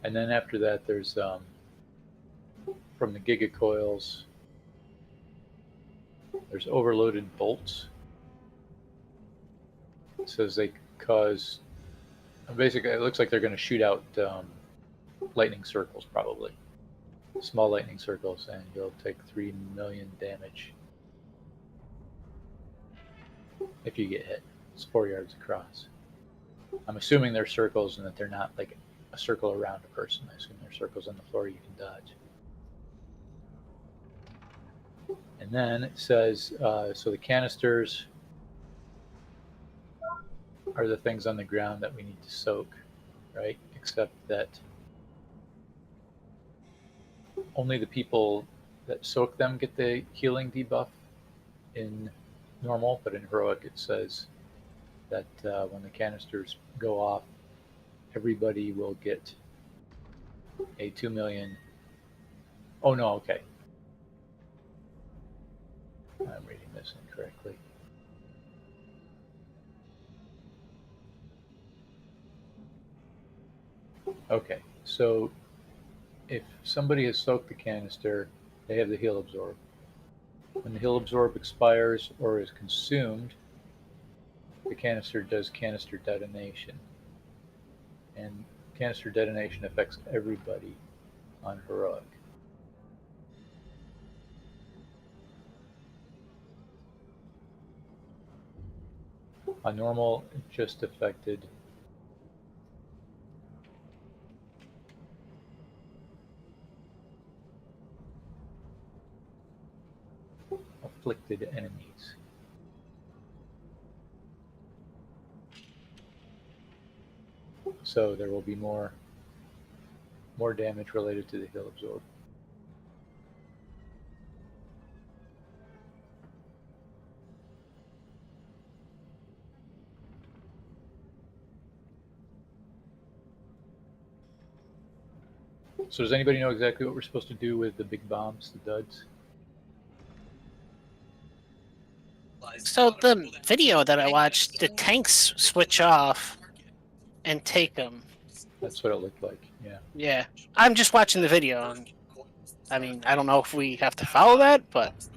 And then after that, there's from the gigacoils, there's overloaded bolts. It says they cause, basically, it looks like they're going to shoot out lightning circles, probably. Small lightning circles, and you'll take 3 million damage if you get hit. It's 4 yards across. I'm assuming they're circles and that they're not like a circle around a person. I assume they're circles on the floor you can dodge. And then it says, so the canisters are the things on the ground that we need to soak, right? Except that only the people that soak them get the healing debuff in normal, but in heroic it says that when the canisters go off, everybody will get a 2 million. Oh no, okay. I'm reading this incorrectly. Okay, so if somebody has soaked the canister, they have the heal absorb. When the heal absorb expires or is consumed, the canister does canister detonation. And canister detonation affects everybody on heroic. On normal, it just affected afflicted enemies. So there will be more damage related to the heal absorb. So does anybody know exactly what we're supposed to do with the big bombs, the duds? So the video that I watched, the tanks switch off and take them. That's what it looked like, yeah. Yeah, I'm just watching the video. And, I mean, I don't know if we have to follow that, but it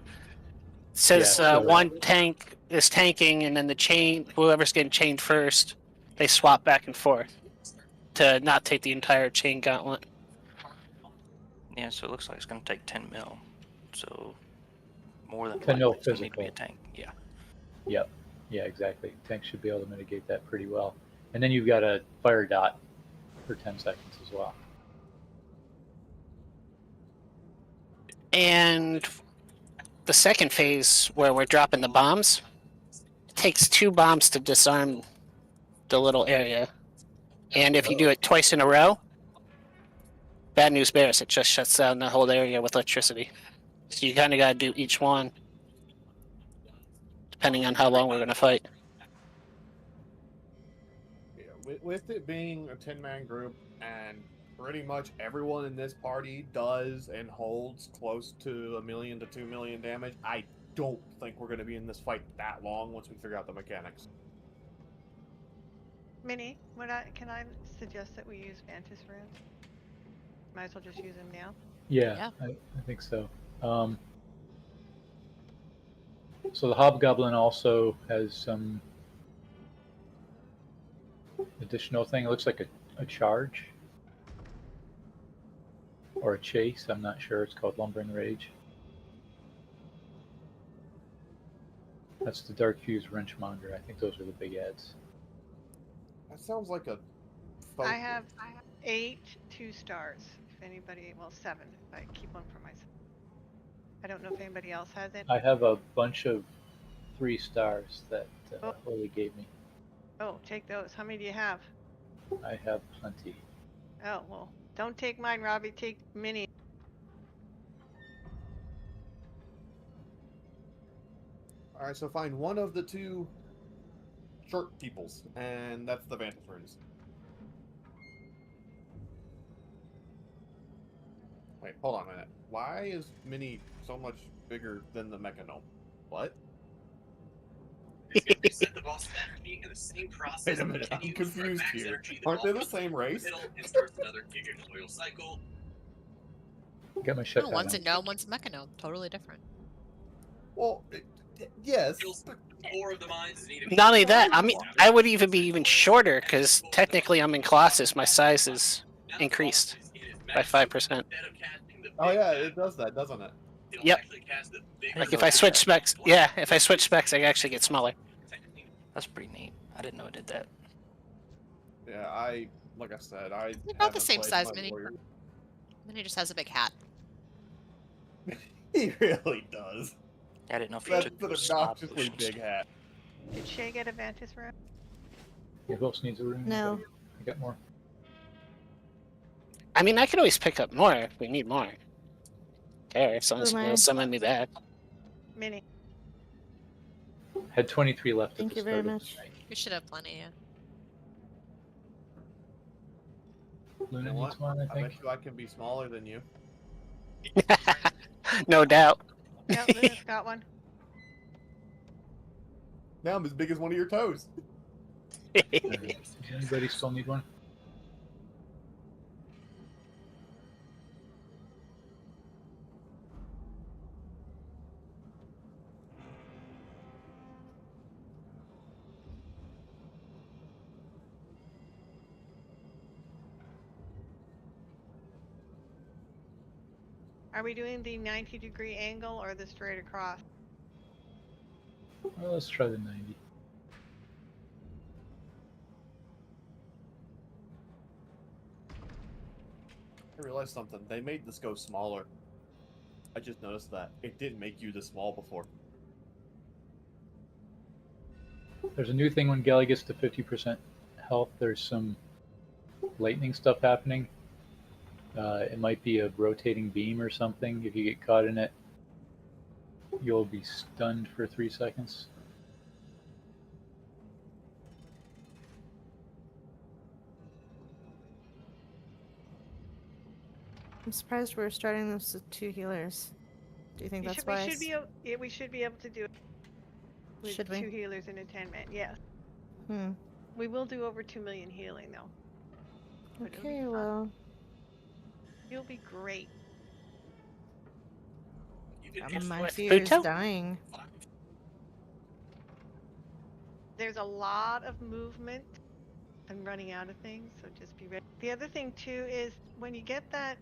says Yeah, so one tank is tanking, and then the chain, whoever's getting chained first, they swap back and forth to not take the entire chain gauntlet. Yeah, so it looks like it's going to take 10 mil. So more than 10 mil likely it's going to need to be a physical. tank. Yeah. Yep. Yeah, exactly. Tanks should be able to mitigate that pretty well. And then you've got a fire dot for 10 seconds as well. And the second phase, where we're dropping the bombs, it takes 2 bombs to disarm the little area. And if you do it twice in a row, bad news bears, it just shuts down the whole area with electricity. So you kind of got to do each one, depending on how long we're going to fight. Yeah, with it being a 10-man group and pretty much everyone in this party does and holds close to 1 million to 2 million damage, I don't think we're going to be in this fight that long once we figure out the mechanics. Minnie, can I suggest that we use Mantis runes? Might as well just use them now. Yeah. I think so. So the Hobgoblin also has some additional thing. It looks like a charge or a chase. I'm not sure. It's called Lumbering Rage. That's the Dark Fuse Wrenchmonger. I think those are the big ads. That sounds like a I have 8 2-stars. If anybody, well, 7. If I keep one for myself. I don't know if anybody else has it. I have a bunch of 3 stars that Lily gave me. Oh, take those. How many do you have? I have plenty. Oh, well, don't take mine, Robbie. Take Minnie. Alright, so find one of the 2 short peoples, and that's the Vantage runes. Wait, hold on a minute. Why is Minnie so much bigger than the Mechanome? What? Wait a minute, I'm confused here. Aren't they the same race? Got my No, shutdown. one's a gnome, one's a mechanome. Totally different. Well, yes. But Not only that, I would even be even shorter because technically I'm in Colossus. My size is increased by 5%. oh yeah, it does that, doesn't it? Yep. I Like didn't if know I it did switch that. specs, yeah, if I switch specs, I actually get smaller. That's pretty neat. I didn't know it did that. Yeah, like I said, I They're about the haven't same played size my mini. warrior. Then he just has a big hat. He really does. I didn't know if you That's took an those snob obnoxiously potions. big hat. Did Shay get a Vantis round? Yeah, who else needs a room? No. I got more. I mean, I could always pick up more if we need more. Care, as long as Boomer. you'll summon me back. Mini. Had 23 left Thank at the you very start much. of the night. We should have plenty, yeah. Luna You know needs what? one, I I think. bet you I can be smaller than you. No doubt. Yeah, Luna's got one. Now I'm as big as one of your toes. Does anybody still need one? Are we doing the 90-degree angle or the straight across? Well, let's try the 90. I realized something. They made this go smaller. I just noticed that. It didn't make you this small before. There's a new thing when Gally gets to 50% health. There's some lightning stuff happening. It might be a rotating beam or something. If you get caught in it, you'll be stunned for 3 seconds. I'm surprised we're starting this with 2 healers. Do you think We that's should, we wise? should be we should be able to do it with Should we? 2 healers and a 10-man. Yes. Hmm. We will do over 2 million healing though. But it'll be Okay, fun. well, You'll be great. my What, fear is Pluto? dying. There's a lot of movement. I'm running out of things, so just be ready. The other thing too is when you get that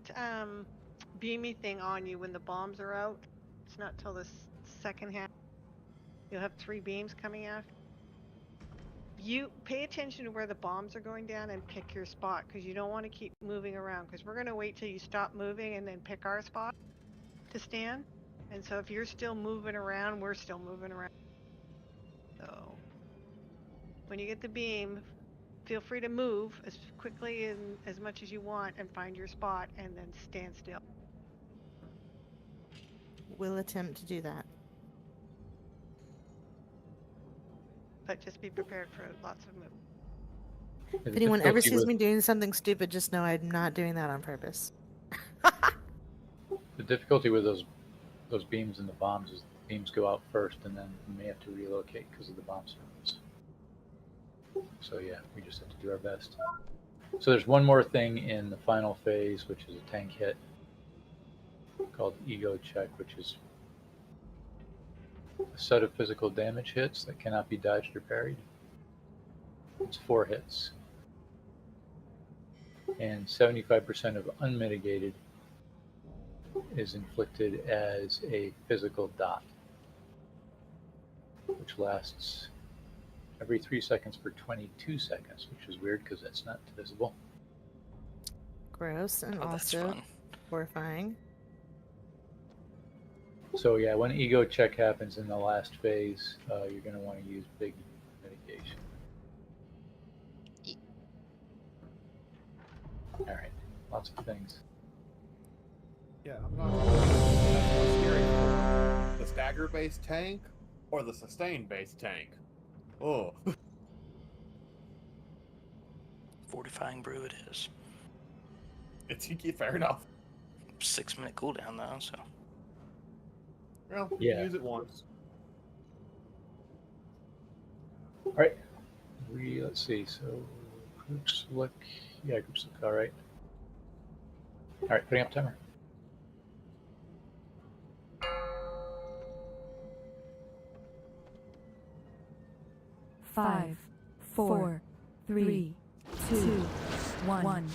beamy thing on you when the bombs are out, it's not till the second half. You'll have 3 beams coming after. You pay attention to where the bombs are going down and pick your spot because you don't want to keep moving around because we're going to wait till you stop moving and then pick our spot to stand. And so if you're still moving around, we're still moving around. So when you get the beam, feel free to move as quickly and as much as you want and find your spot and then stand still. We'll attempt to do that. But just be prepared for lots of movement. If anyone ever sees me doing something stupid, just know I'm not doing that on purpose. The difficulty with those beams and the bombs is the beams go out first, and then you may have to relocate because of the bomb surface. So yeah, we just have to do our best. So there's one more thing in the final phase, which is a tank hit called Ego Check, which is a set of physical damage hits that cannot be dodged or parried. It's 4 hits. And 75% of unmitigated is inflicted as a physical dot, which lasts every 3 seconds for 22 seconds, which is weird because that's not divisible. Gross and Oh, that's also fun. horrifying. So yeah, when Ego Check happens in the last phase, you're going to want to use big mitigation. All right, lots of things. Yeah, I'm not what's scary. The stagger-based tank or the sustain-based tank? Oh. Fortifying brew it is. It's fair enough. 6-minute cooldown though, so Well, you Yeah. can use it once. All right. Let's see. So groups look. Yeah, groups look all right. All right, putting up timer. Five, 4, 3, 2, 1.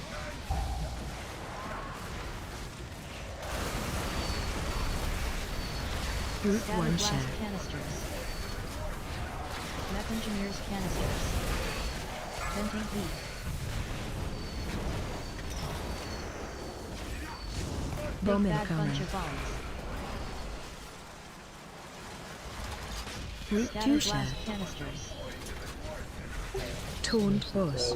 Group 1 shot. Canisters. Mech engineers canisters. Venting heat. Bowman Big bad coming. bunch of bombs. Group Scatter 2 blast shot. canisters. Torn boss.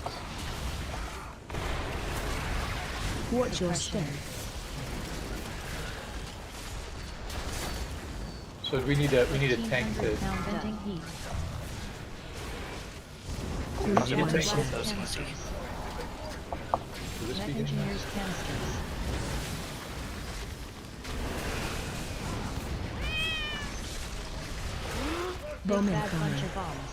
Watch your step. So we need a tank to. 1,500 pound venting heat. Group I'm gonna 1 take shot. both those easy. Will this Mech be hitting engineers us? canisters. Big Bowman bad bunch coming. of bombs.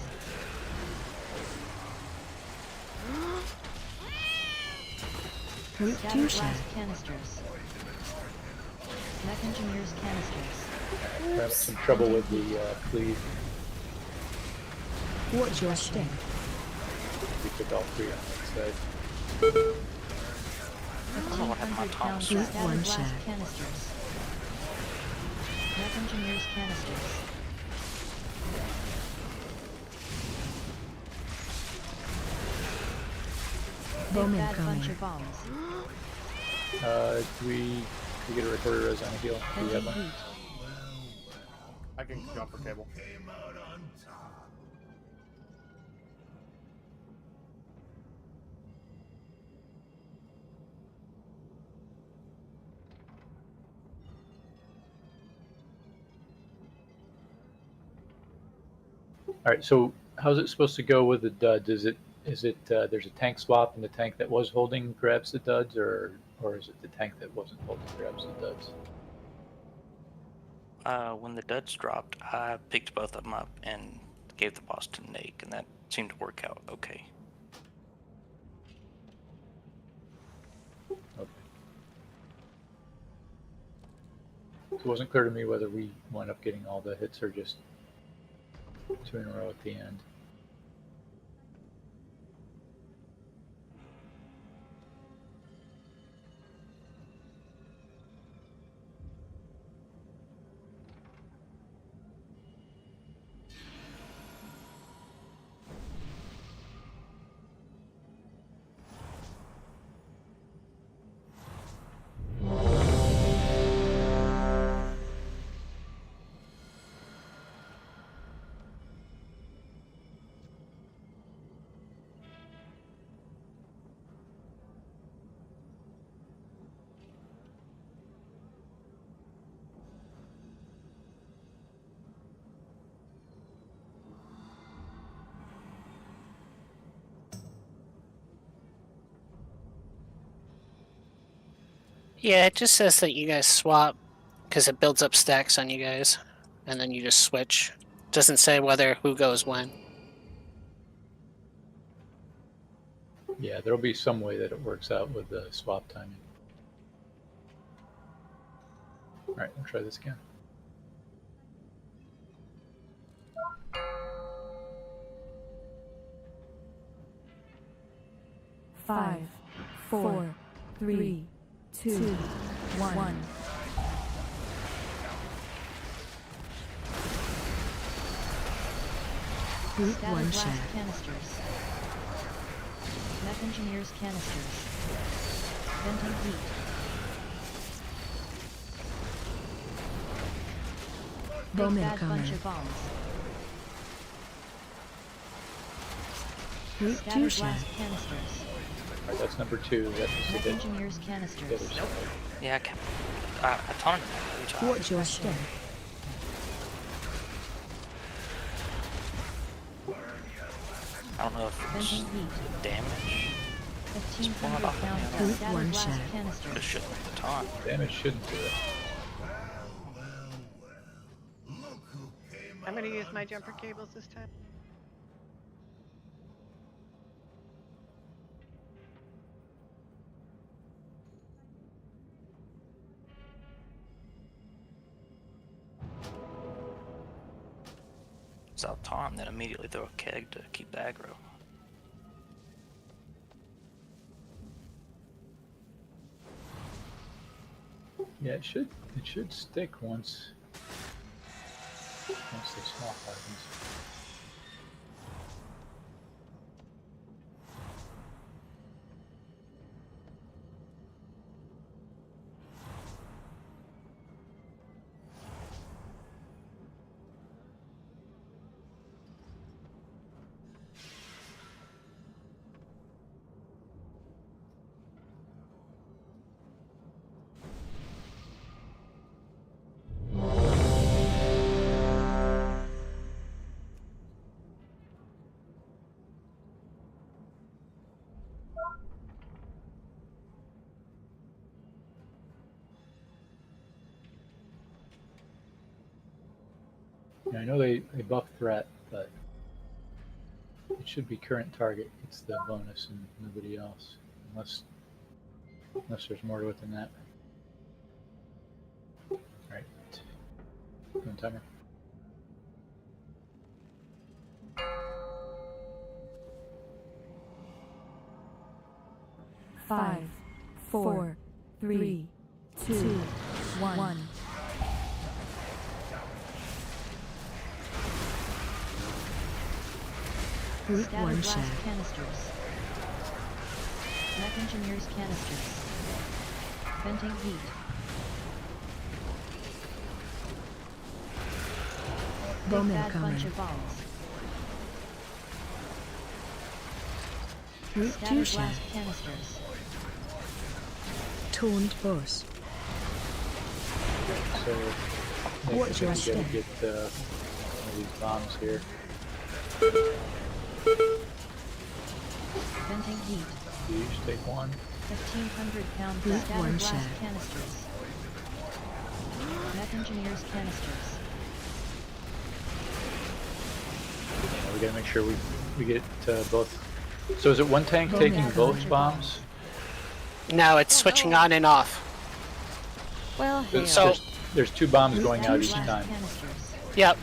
Group Scatter 2 blast shot. canisters. Mech engineers canisters. Having some trouble with the cleave. Watch your step. We took all three on that side. 1,500 pound Group scatter 1 blast shot. canisters. Mech engineers canisters. Big Bowman bad bunch coming. of bombs. Do we get a recorder res on a heal? Do we have Venting one? heat. I can jump for cable. All right. So how's it supposed to go with the duds? Is it there's a tank swap and the tank that was holding grabs the duds, or is it the tank that wasn't holding grabs the duds? When the duds dropped, I picked both of them up and gave the boss to Nate, and that seemed to work out okay. Okay. So it wasn't clear to me whether we wound up getting all the hits or just two in a row at the end. Yeah, it just says that you guys swap because it builds up stacks on you guys, and then you just switch. Doesn't say whether who goes when. Yeah, there'll be some way that it works out with the swap timing. All right, we'll try this again. Five, 4, 3, 2, 1. Group Scatter 1 blast shot. Canisters. Mech engineers canisters. Venting heat. Big Bowman bad bunch coming. of bombs. Group Scatter 2 shot. blast canisters. All right, that's number two. That was Mech the hit. engineers The canisters. other side. Yeah, I taunted him every time. Watch your step. I don't know if it's Venting heat. damage. 1,500 pound Group scatter 1 blast shot. But it canisters. shouldn't be the taunt. Damage shouldn't do it. I'm going to use my jumper cables this time. out Tom, then immediately throw a keg to keep the aggro. Yeah, it should stick once the swamp happens. Yeah, I know they buff threat, but it should be current target gets the bonus and nobody else, unless there's more to it than that. All right, doing timer. Five, 4, 3, 2, 1. Group 1 blast canisters. Mech engineers canisters. Venting heat. Big bad bunch of bombs. Group 2 Scatter shell. blast canisters. Toned boss. So I Watch think your we gotta step. get one of these bombs here. Venting heat. You each take one. 1,500 pound Group scatter 1 blast shell. canisters. Mech engineers canisters. We gotta make sure we get both. So is it one tank Bomb taking out. both bombs? No, it's switching on and off. Well, hell. So- There's two bombs Group going two out each blast time. canisters. Yep.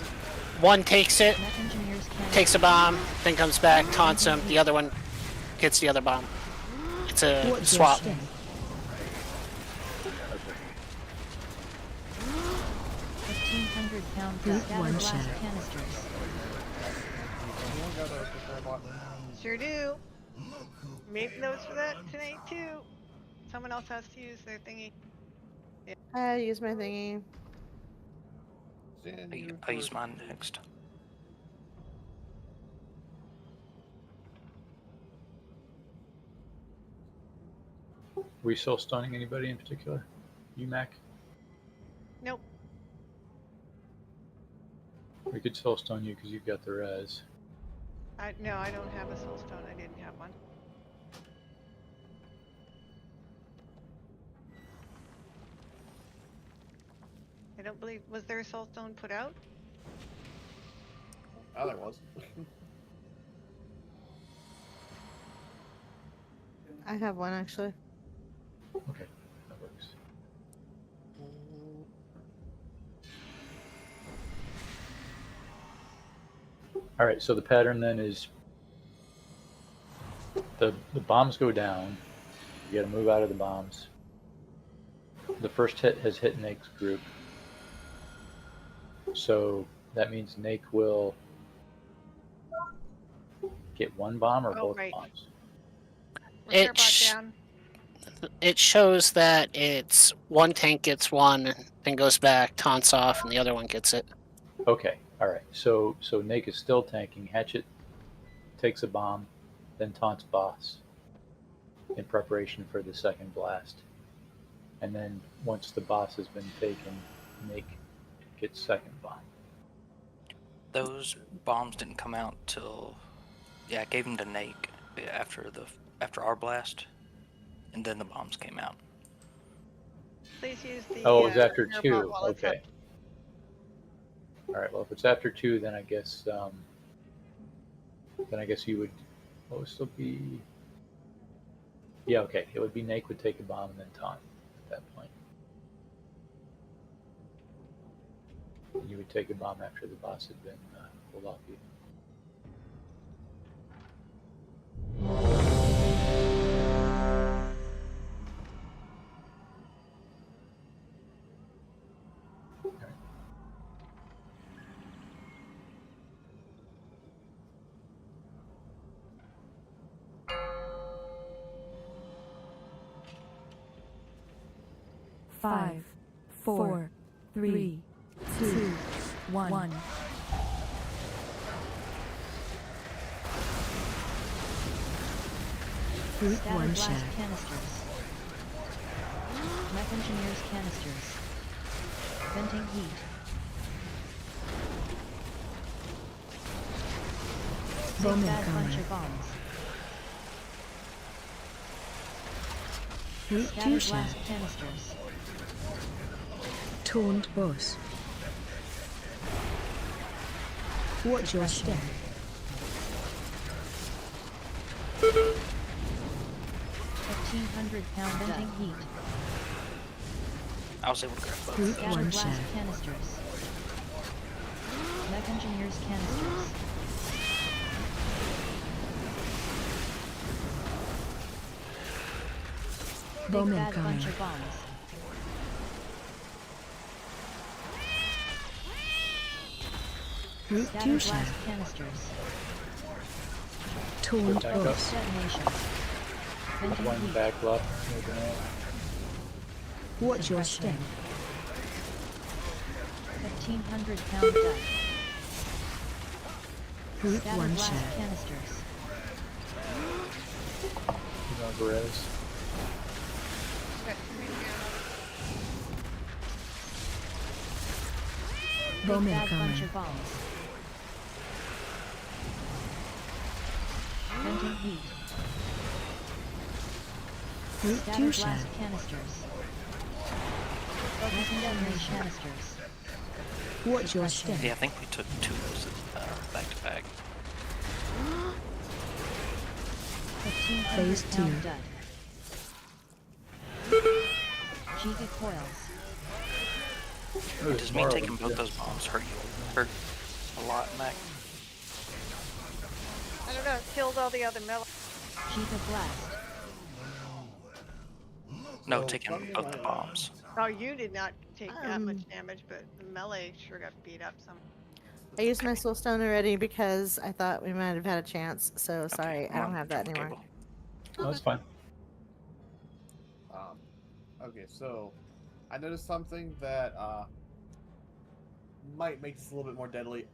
One takes it, Mech engineers canisters. takes a bomb, then comes back, taunts him. The other one gets the other bomb. It's a Watch your swap. step. 1,500 pound Group scatter 1 blast shell. canisters. Anyone got a repair bot? Sure do. Made notes for that tonight too. Someone else has to use their thingy. I use my thingy. Send I you I'll use for- mine next. Were you soul stoning anybody in particular? You, Mac? Nope. We could soul stone you because you've got the res. No, I don't have a soul stone. I didn't have one. I don't believe, was there a soul stone put out? Oh, there was. I have one actually. Okay, that works. All right, so the pattern then is the bombs go down. You got to move out of the bombs. The first hit has hit Nake's group, so that means Nake will get one bomb or Oh, both right. bombs. Repair It bot sh- down. It shows that it's one tank gets one, then goes back, taunts off, and the other one gets it. Okay, all right. So Nake is still tanking. Hatchet takes a bomb, then taunts boss in preparation for the second blast. And then once the boss has been taken, Nake gets second bomb. Those bombs didn't come out till, yeah, I gave them to Nake after our blast, and then the bombs came out. Please use the. Oh, it was after repair bot two. while it's up. Okay. All right. Well, if it's after two, then I guess you would. What would still be? Yeah. Okay. It would be Nake would take a bomb and then taunt at that point. You would take a bomb after the boss had been pulled off you. Five, 4, 3, 2, 1. Group Scatter 1 blast shot. canisters. Mech engineers canisters. Venting heat. Big Bowman bad bunch coming. of bombs. Group Scatter 2 shot. blast canisters. Taunt boss. Watch your step. 1,500-pound venting heat. I was able to grab both. Group Scatter 1 blast shot. canisters. Mech engineers canisters. Big Bowman bad coming. bunch of bombs. Group Scatter 2 blast shot. canisters. Taunt Back up. boss. Detonations. Venting One heat. back left. Moving out. Watch your step. 1,500-pound deck. Group Scatter 1 blast shot. canisters. He's on Perez. Bowman Big bad bunch coming. of bombs. Venting heat. Group Scatter 2 shot. blast canisters. Secondary canisters. Watch your step. Yeah, I think we took 2 of those back to back. 1,500-pound two. dud. Giga coils. Oh, Does me more of taking them, both too. those bombs hurt a lot, Mac? I don't know. It killed all the other melee. Giga blast. No, So, taking something both the like- bombs. Oh, you did not take that much Um, damage, but the melee sure got beat up some. I used my soul stone already because I thought we might have had a chance. So sorry, Okay, I don't I'm have that on anymore. cable. No, that's fine. Okay, so I noticed something that might make this a little bit more deadly.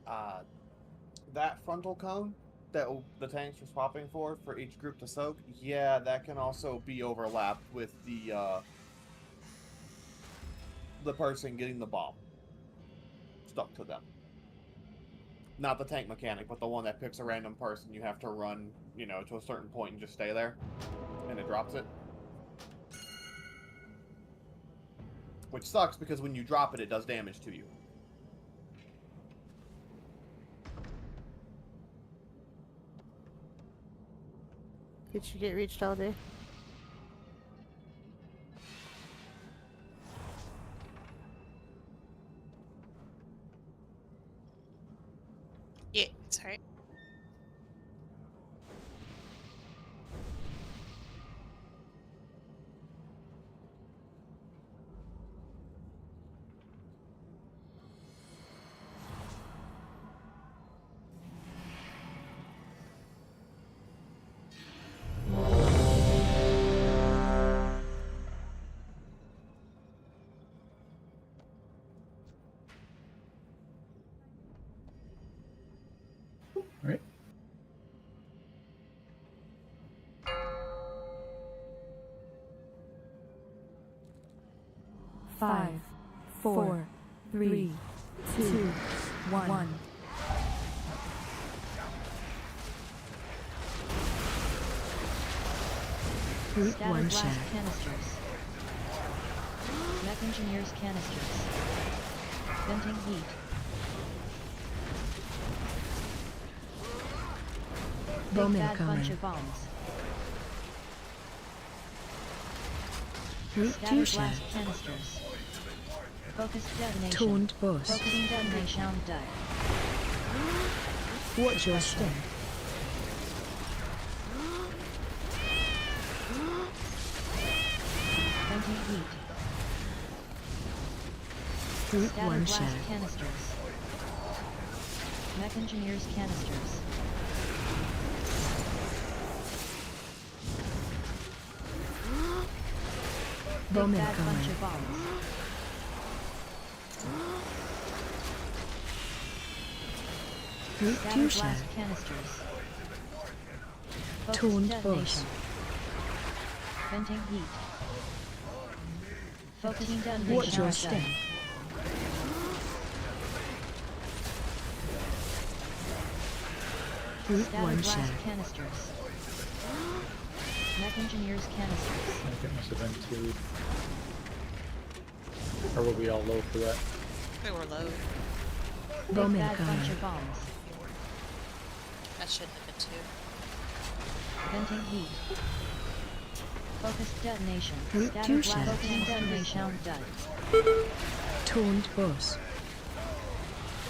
That frontal cone that the tanks are swapping for each group to soak, yeah, that can also be overlapped with the person getting the bomb stuck to them. Not the tank mechanic, but the one that picks a random person. You have to run, to a certain point and just stay there, and it drops it. Which sucks because when you drop it, it does damage to you. Did you get reached all day? Yeah, sorry. Right. Five, 4, 3, 2, 1. Group Scatter 1 blast shot. canisters. Mech engineers canisters. Venting heat. Big Bowman bad bunch coming. of bombs. Group Scatter 2 shot. blast canisters. Focused detonation. Taunt boss. Focusing detonation deck. Watch your step. Venting heat. Group Scatter 1 blast share. canisters. Mech engineers canisters. Bomb Big bad bunch incoming. of bombs. Group Scatter 2 share. blast canisters. Focus Taunt detonation. boss. Venting heat. Focus detonation. Watch your done. step. Group Scatter 1 blast share. canisters. Mech engineers canisters. I think it must have been 2. Or were we all low for that? We were low. Bomb Big bad bunch incoming. of bombs. That shouldn't have been 2. Venting heat. Focus detonation. Group Scatter 2 blast share. focusing detonation done. Taunt boss.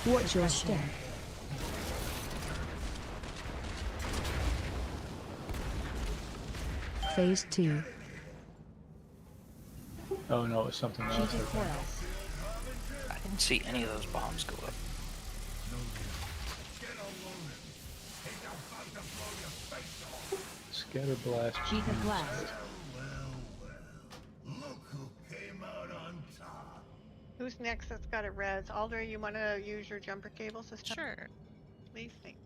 Watch your step. Phase 2. Oh no, it was something else. Cheated coils. I didn't see any of those bombs go up. Scatter blast. Cheetah blast. Who's next that's got a res? Alder, you want to use your jumper cable system? Sure. Please, thanks.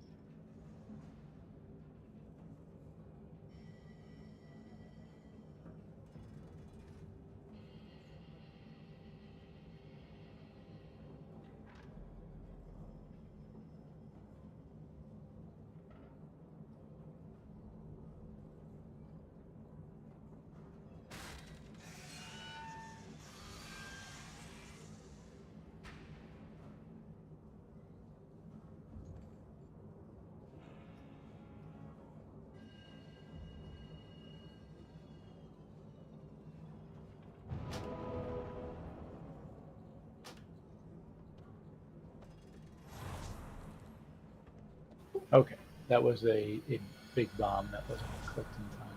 Okay, that was a big bomb that wasn't clicked in time.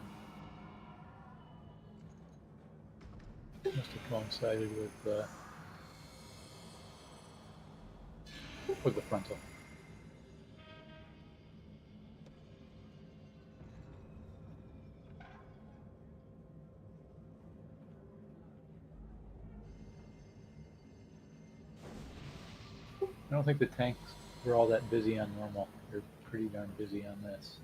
Must have coincided with the frontal. I don't think the tanks were all that busy on normal. They're pretty darn busy on this.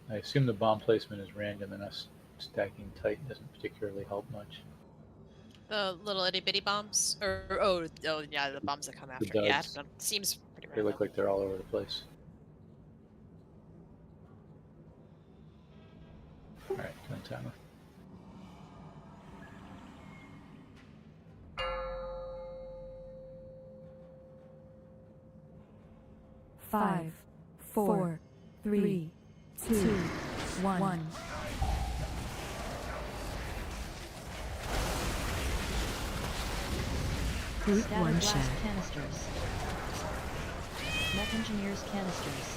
I assume the bomb placement is random and us stacking tight doesn't particularly help much. The little itty bitty bombs, or oh yeah, the bombs that come after. Yeah, I duds. don't know. Seems pretty They random. look like they're all over the place. Alright, killing timer. Five, 4, 3, 2, 1. Group Scatter 1 blast share. canisters. Mech engineers canisters.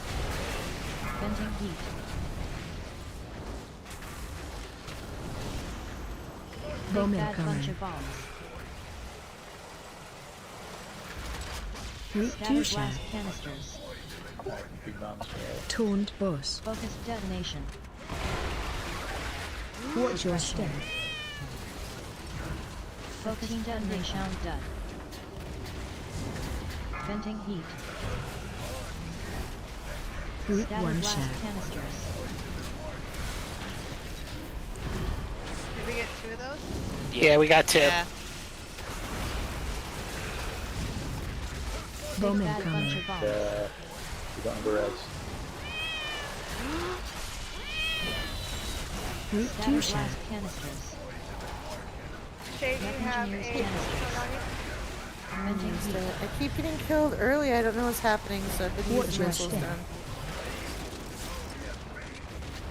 Venting heat. Bomb Big bad bunch incoming. of bombs. Group Scatter 2 blast share. canisters. Alright, big bombs for all. Taunt boss. Focus detonation. Watch your step. Focusing detonation done. Venting heat. Group Scatter 1 blast share. canisters. Did we get 2 of those? Yeah, we got 2. Yeah. Bomb Big bad bunch incoming. of bombs. We don't have a res. Group Scatter 2 share. blast canisters. Shay, do you Mech have a engineers canisters. on you? Venting heat. I keep getting killed early. I don't know what's happening, so I've been Watch using your missiles step. done.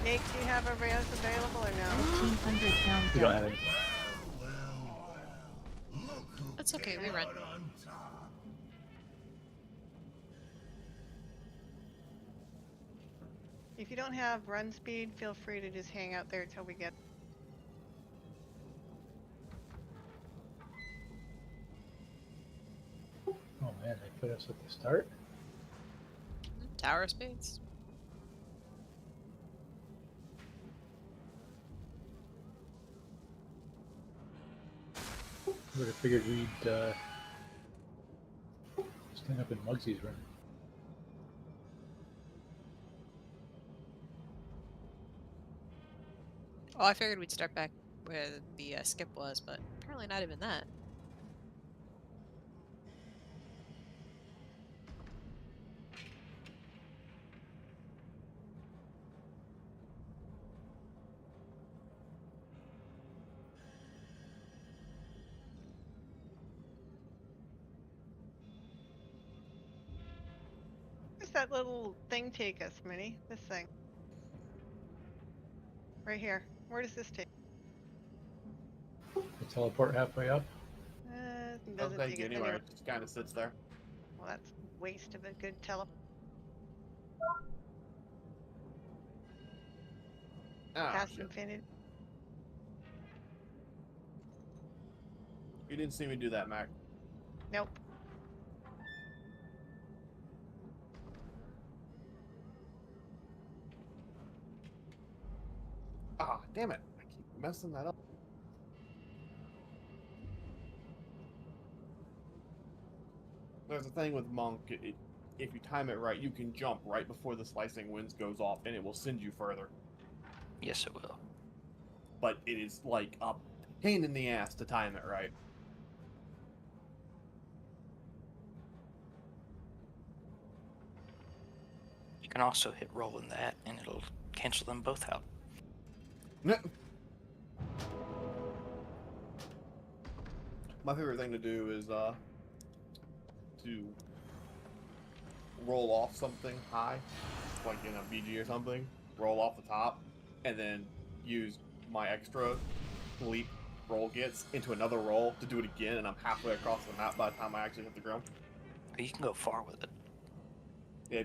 Nate, do you have a res available or no? 1,500 pound We don't death. have any. That's okay, we run. If you don't have run speed, feel free to just hang out there until we get. Oh man, they put us at the start. Tower of Spades. Would have figured we'd stand up in Muggsy's room. Oh, I figured we'd start back where the skip was, but apparently not even that. Where's that little thing take us, Minnie? This thing. Right here. Where does this take? They teleport halfway up. It Doesn't doesn't take take you us anywhere. anywhere. It just kind of sits there. Well, that's waste of a good tele. Ah, Past shit. infinity. You didn't see me do that, Mac. Nope. Ah, damn it. I keep messing that up. There's a thing with Monk. If you time it right, you can jump right before the slicing winds goes off, and it will send you further. Yes, it will. But it is like a pain in the ass to time it right. You can also hit roll in that, and it'll cancel them both out. My favorite thing to do is to roll off something high, like in a BG or something, roll off the top, and then use my extra leap roll gets into another roll to do it again, and I'm halfway across the map by the time I actually hit the ground. You can go far with it. Yeah,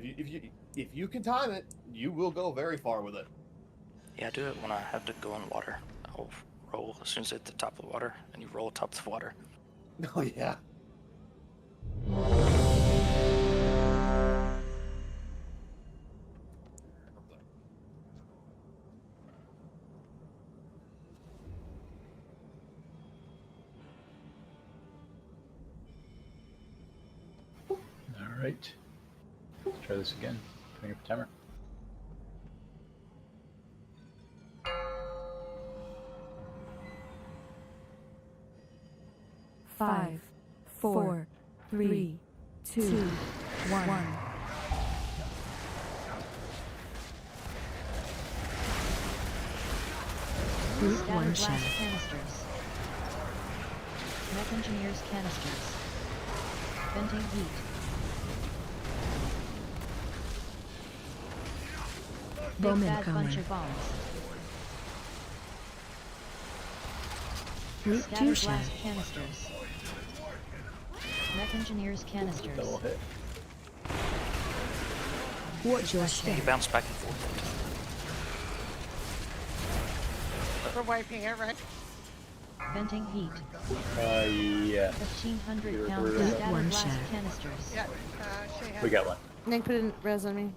if you can time it, you will go very far with it. Yeah, I do it when I have to go in water. I'll roll as soon as I hit the top of the water, and you roll top of the water. Oh yeah. All right. Let's try this again. Turning up the timer. Five, 4, 3, 2, 1. Group 1 Scattered shot. blast canisters. Mech engineers canisters. Venting heat. Big Bomb bad bunch incoming. of bombs. Group 2 Scattered shot. blast canisters. Mech engineers canisters. Double hit. Watch your Yeah, step. you bounce back and forth. We're wiping it, right? Venting heat. Yeah. 1,500 pound We're- Group scattered 1 blast shot. canisters. Yeah. She has We got one. Nick put a res on me.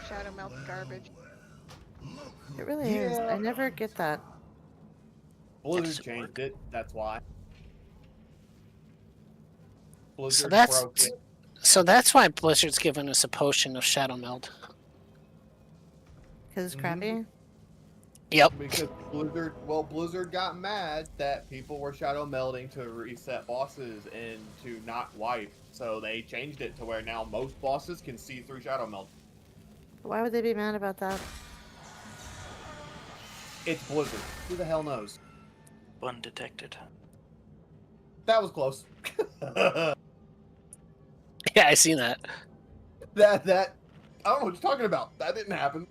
Shadow melts garbage. It really is. Yeah. I never get that. Blizzard Does it changed work? it. That's why. Blizzard that's- broke it. So that's why Blizzard's given us a potion of Shadow Meld. Because it's Mhm. crappy. Yep. Because Blizzard got mad that people were shadow melding to reset bosses and to not wipe. So they changed it to where now most bosses can see through shadow meld. Why would they be mad about that? It's Blizzard. Who the hell knows? Undetected. That was close. Yeah, I seen that. that I don't know what you're talking about. That didn't happen.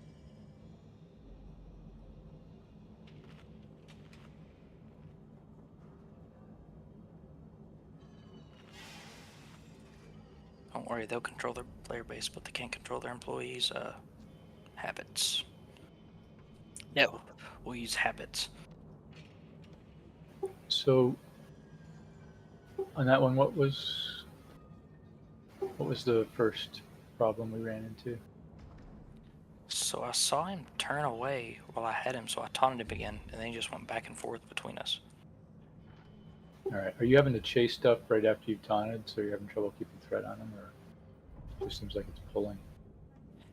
Don't worry, they'll control their player base, but they can't control their employees' habits. No. We'll use habits. So on that one, what was the first problem we ran into? So I saw him turn away while I had him, so I taunted him again, and then he just went back and forth between us. All right. Are you having to chase stuff right after you've taunted, so you're having trouble keeping threat on them, or it just seems like it's pulling?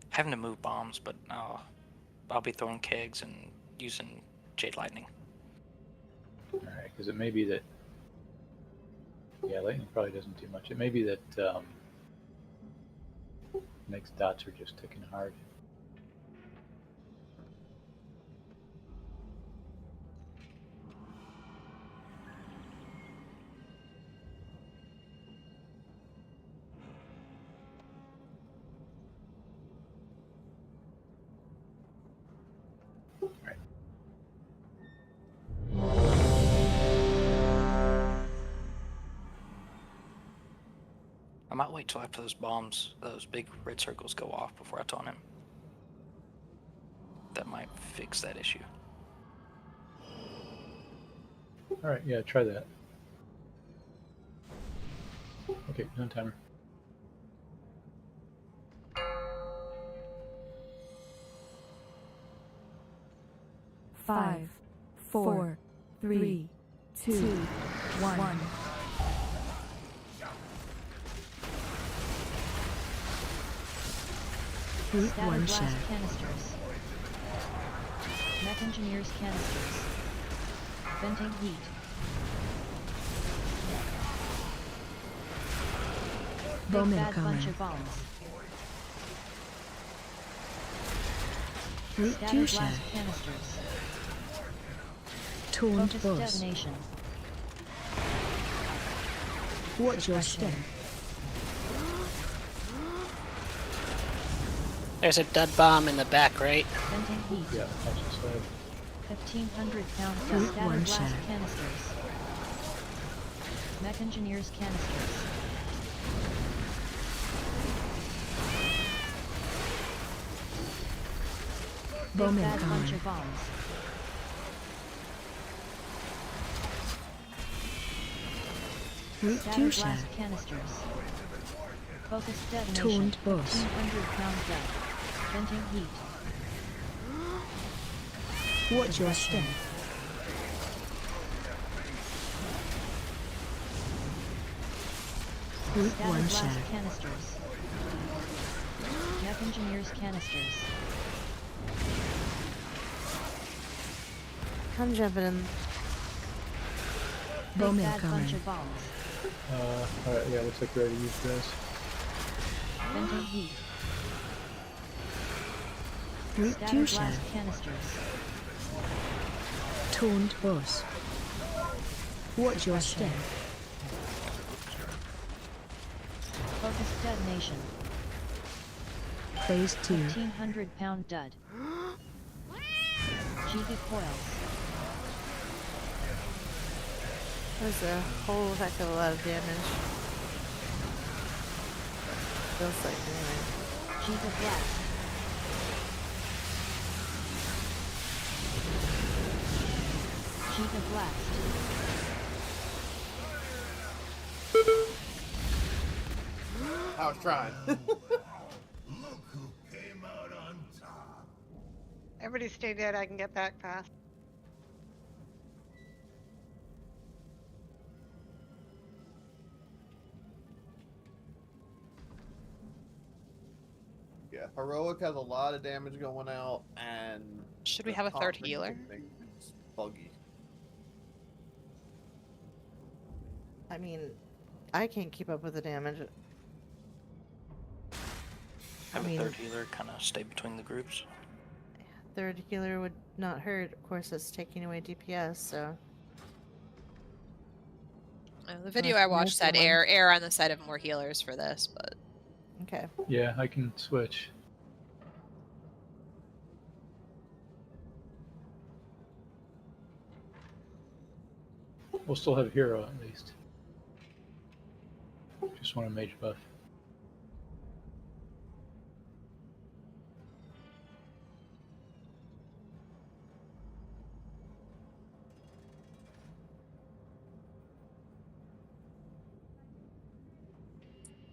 Having to move bombs, but I'll be throwing kegs and using Jade Lightning. All right, because it may be that. Yeah, lightning probably doesn't do much. It may be that makes dots are just ticking hard. I might wait till after those bombs, those big red circles go off before I taunt him. That might fix that issue. All right, yeah, try that. Okay, no timer. Five, 4, 3, 2, 1. Group 1 Scatterblast shot. canisters. Mech engineers canisters. Venting heat. Big Bomb bad bunch incoming. of bombs. Group 2 Scatterblast shot. canisters. Taunt Focus boss. detonation. Watch your step. There's a dud bomb in the back, right? Venting heat. Yeah, that's just 1,500 pound Group scatter one blast shot. canisters. Mech engineers canisters. Bomb Big bad bunch incoming. of bombs. Group 2 Scatter shot. blast canisters. Focus detonation. Taunt boss. 1,500 pound dead. Venting heat. Watch your step. Group Scatter 1 blast shot. canisters. Mech engineers canisters. I'm jumping in. Bomb Big bad bunch incoming. of bombs. all right, yeah, looks like we already used this. Venting heat. Group Scatter 2 shot. blast canisters. Taunt boss. Watch your step. Focus detonation. Phase 2. 1,500 pound dud. Giga coils. That was a whole heck of a lot of damage. Feels like damage. Giga blast. Giga blast. I was trying. Everybody stay dead. I can get back fast. Yeah, heroic has a lot of damage going out, and Should we the have a third taunt healer? can make things buggy. I mean, I can't keep up with the damage. Have I mean- a third healer kind of stay between the groups. Third healer would not hurt. Of course, it's taking away DPS, so. The video I watched said air on the side of more healers for this, but Okay. Yeah, I can switch. We'll still have hero at least. Just want a mage buff.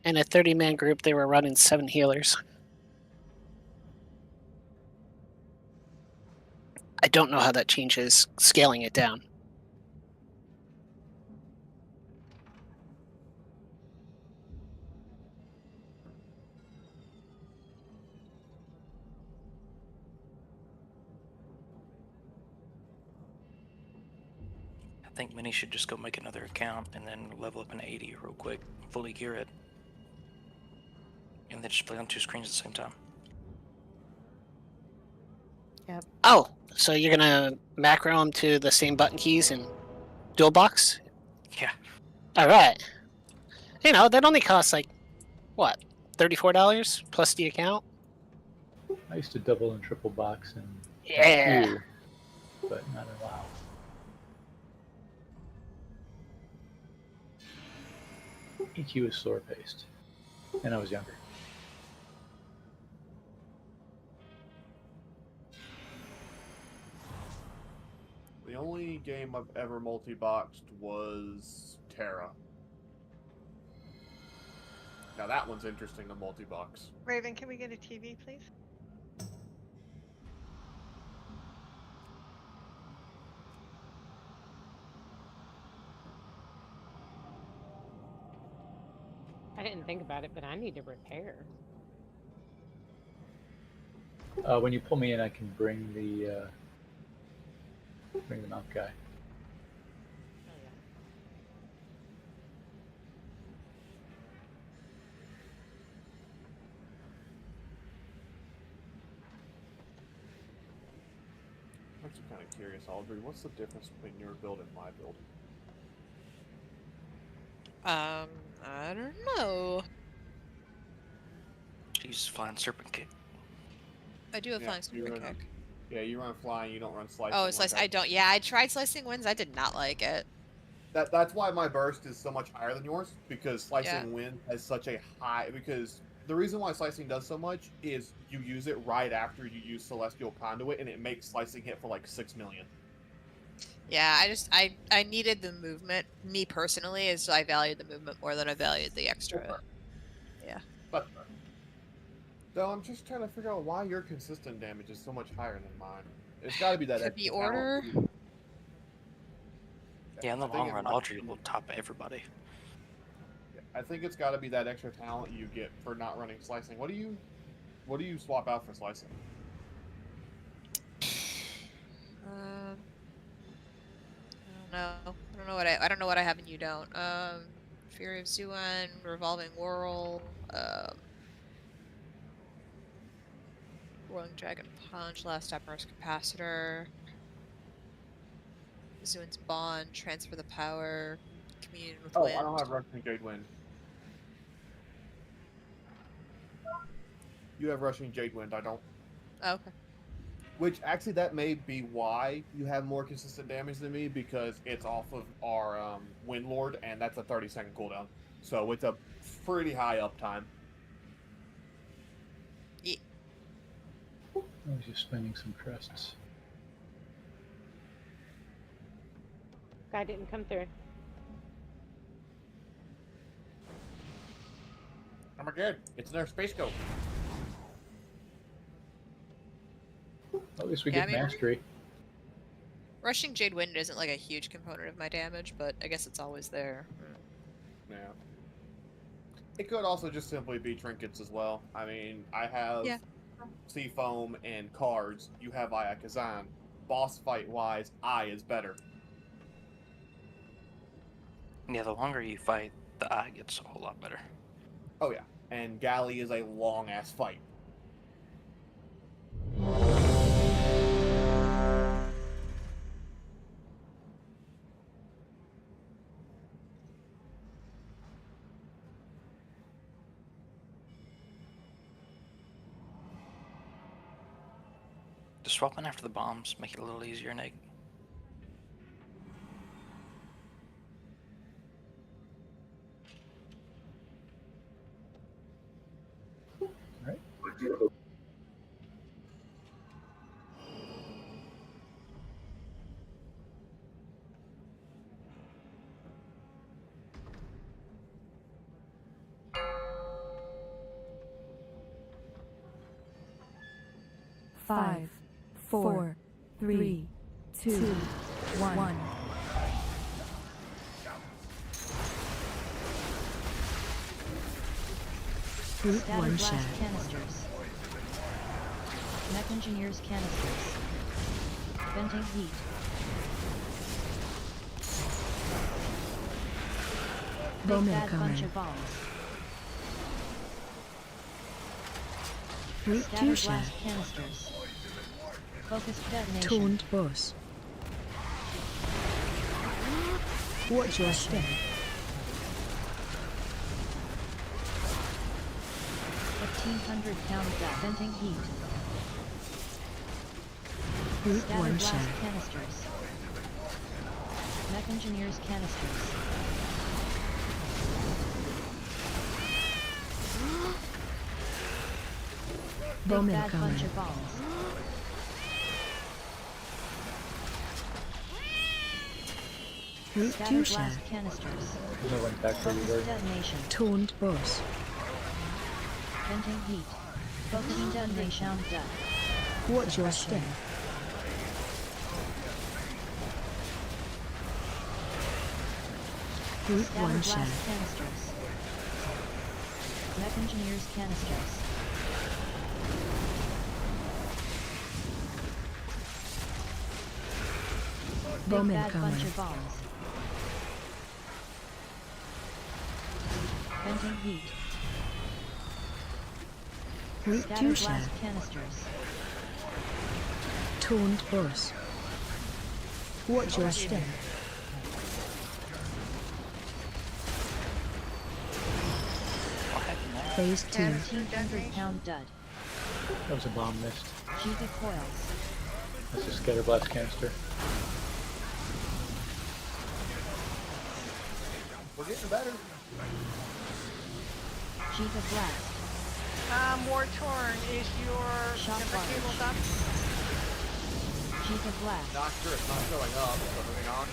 In a 30-man group, they were running 7 healers. I don't know how that changes scaling it down. I think Minnie should just go make another account and then level up an 80 real quick, fully gear it, and then just play on 2 screens at the same time. Yep. Oh, so you're gonna macro them to the same button keys and dual box? Yeah. All right. You know, that only costs like, what, $34 plus the account? I used to double and triple box in Yeah. Q, but not in WoW. EQ is slower paced, and I was younger. The only game I've ever multi-boxed was Terra. Now that one's interesting to multi-box. Raven, can we get a TV, please? I didn't think about it, but I need to repair. When you pull me in, I can bring the mount guy. Oh, yeah. I'm actually kind of curious, Audrey. What's the difference between your build and my build? I don't know. She's flying serpent kick. I do have flying you serpent run- kick. Yeah, you run flying. You don't run slicing. Oh, slice. I don't. Yeah, I tried slicing winds. I did not like it. That's why my burst is so much higher than yours, because slicing Yeah. wind has such a high. Because the reason why slicing does so much is you use it right after you use celestial conduit, and it makes slicing hit for like 6 million. Yeah, I needed the movement. Me personally, is I valued the movement more than I valued the extra. Yeah. But so I'm just trying to figure out why your consistent damage is so much higher than mine. It's got to be that. Could be extra order. talent. Yeah, in the I think long it run, might Audrey be- will top everybody. I think it's got to be that extra talent you get for not running slicing. What do you swap out for slicing? I don't know what I don't know what I have and you don't. Fury of Zuan, Revolving Whirl, Rolling Dragon Punch, Last Emperor's Capacitor, Zuan's Bond, Transfer the Power, Communion with Oh, Wind. I don't have Rushing Jade Wind. You have Rushing Jade Wind. I don't. Oh, okay. Which actually, that may be why you have more consistent damage than me, because it's off of our Wind Lord, and that's a 30-second cooldown. So it's a pretty high uptime. Yeah. I was just spending some crests. Guy didn't come through. Oh my god, it's their space go. At least we Yeah, get I mean- mastery. Rushing Jade Wind isn't like a huge component of my damage, but I guess it's always there. Yeah. It could also just simply be trinkets as well. I mean, I have Sea Foam and cards. You have Ayakazan. Boss fight wise, I is better. Yeah, the longer you fight, the eye gets a whole lot better. Oh yeah, and Galley is a long ass fight. Just swap in after the bombs, make it a little easier, Nate. Right. Five, four, three, two, one. Group 1 blast canisters. Mech engineers canisters. Venting heat. Big bad bunch of bombs. Group 2 Scatter blast canisters. Focused detonation. Toned boss. Watch your step. 1,500 pound venting heat. Group Scatter 1 blast shell. canisters. Mech engineers canisters. Bomb Big bad incoming. bunch of bombs. Group Scatter 2 shell. blast canisters. There's no one back there Focused either. detonation. Toned boss. Venting heat. Focused detonation. Done. Watch your step. Group Scatter 1 blast shell. canisters. Mech engineers canisters. Bomb Big bad incoming. bunch of bombs. Venting heat. Group Scatter 2 shell. blast canisters. Toned boss. Watch your step. What happened there? Phase 2. 1,500 pound dud. That was a bomb missed. Giga coils. That's a scatter blast canister. We're getting better. Giga blast. War Torn, is your Shot temper barge. cables up? Giga blast. Not sure it's not showing up, so moving on.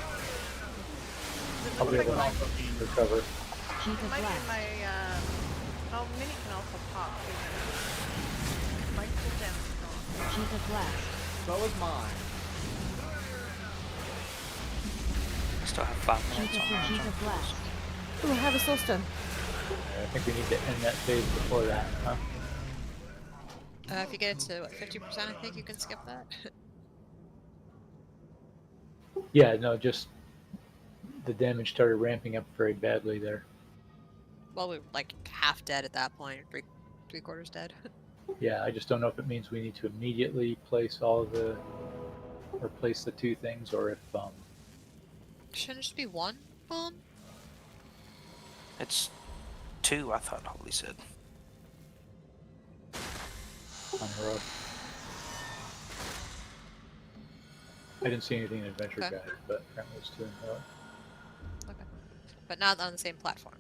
It I'll looks be like able my, to recover. Giga might be blast. my, oh, Mini can also pop too. Might pull down. Giga blast. So is mine. Still have 5 minutes on Giga that. blast. Ooh, I have a soul stone. I think we need to end that phase before that, huh? If you get it to what, 50%, I think you can skip that. Yeah, no, just the damage started ramping up very badly there. Well, we were like half dead at that point, three quarters dead. Yeah, I just don't know if it means we need to immediately place all of the, or place the two things, or if Shouldn't it just be one bomb? It's 2, I thought Holly said. on her own. I didn't see anything in Adventure Okay. Guide, but apparently it's 2 in her own. Okay. But not on the same platform.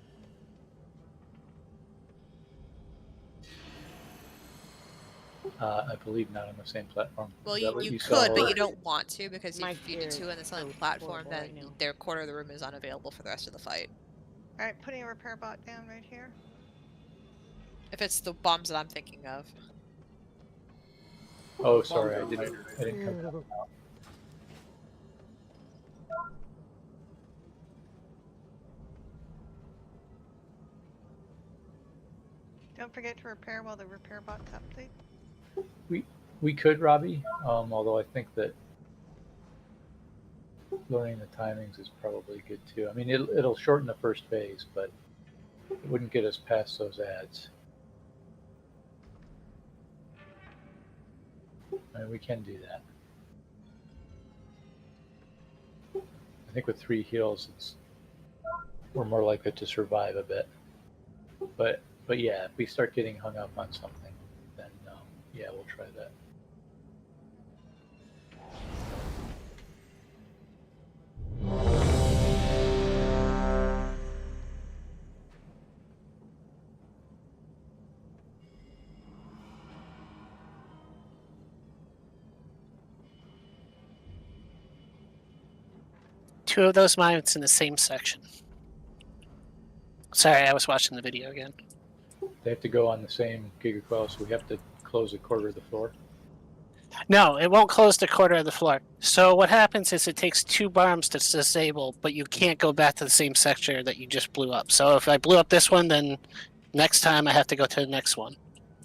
I believe not on the same platform. Well, Is that you, what you saw, could, but or- you don't want to, because My if you do ear 2 on the is same so platform, horrible then right now. their quarter of the room is unavailable for the rest of the fight. Alright, putting a repair bot down right here. If it's the bombs that I'm thinking of. Oh, sorry, I didn't come out. Don't forget to repair while the repair bot's update. We could, Robbie, although I think that learning the timings is probably good too. I mean, it'll shorten the first phase, but it wouldn't get us past those ads. I mean, we can do that. I think with 3 heals, we're more likely to survive a bit. But yeah, if we start getting hung up on something, then yeah, we'll try that. 2 of those mines in the same section. Sorry, I was watching the video again. They have to go on the same gigacoil, so we have to close a quarter of the floor. No, it won't close the quarter of the floor. So what happens is it takes 2 bombs to disable, but you can't go back to the same sector that you just blew up. So if I blew up this one, then next time I have to go to the next one.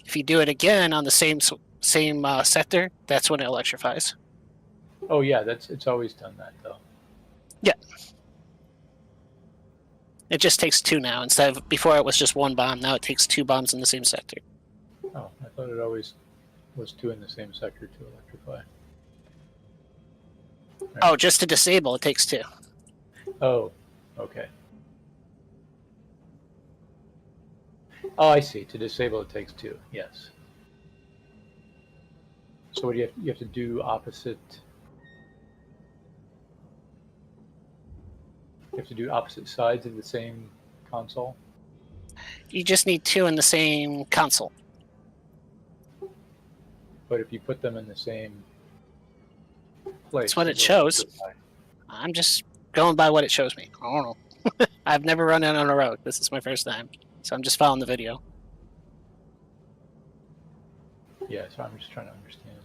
If you do it again on the same sector, that's when it electrifies. Oh yeah, it's always done that though. Yeah. It just takes 2 now. Instead of before it was just 1 bomb, now it takes 2 bombs in the same sector. Oh, I thought it always was 2 in the same sector to electrify. Oh, just to disable, it takes 2. Oh, okay. Oh, I see. To disable, it takes 2. Yes. So what do you have to do opposite? You have to do opposite sides of the same console. You just need 2 in the same console. But if you put them in the same place, That's what it shows. I'm just going by what it shows me. I don't know. I've never run it on a road. This is my first time. So I'm just following the video. Yeah, so I'm just trying to understand.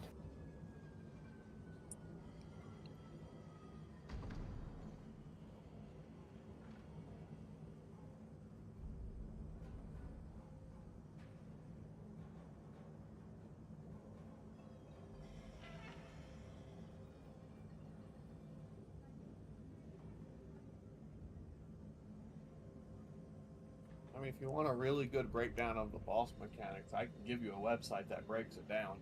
I mean, if you want a really good breakdown of the boss mechanics, I can give you a website that breaks it down.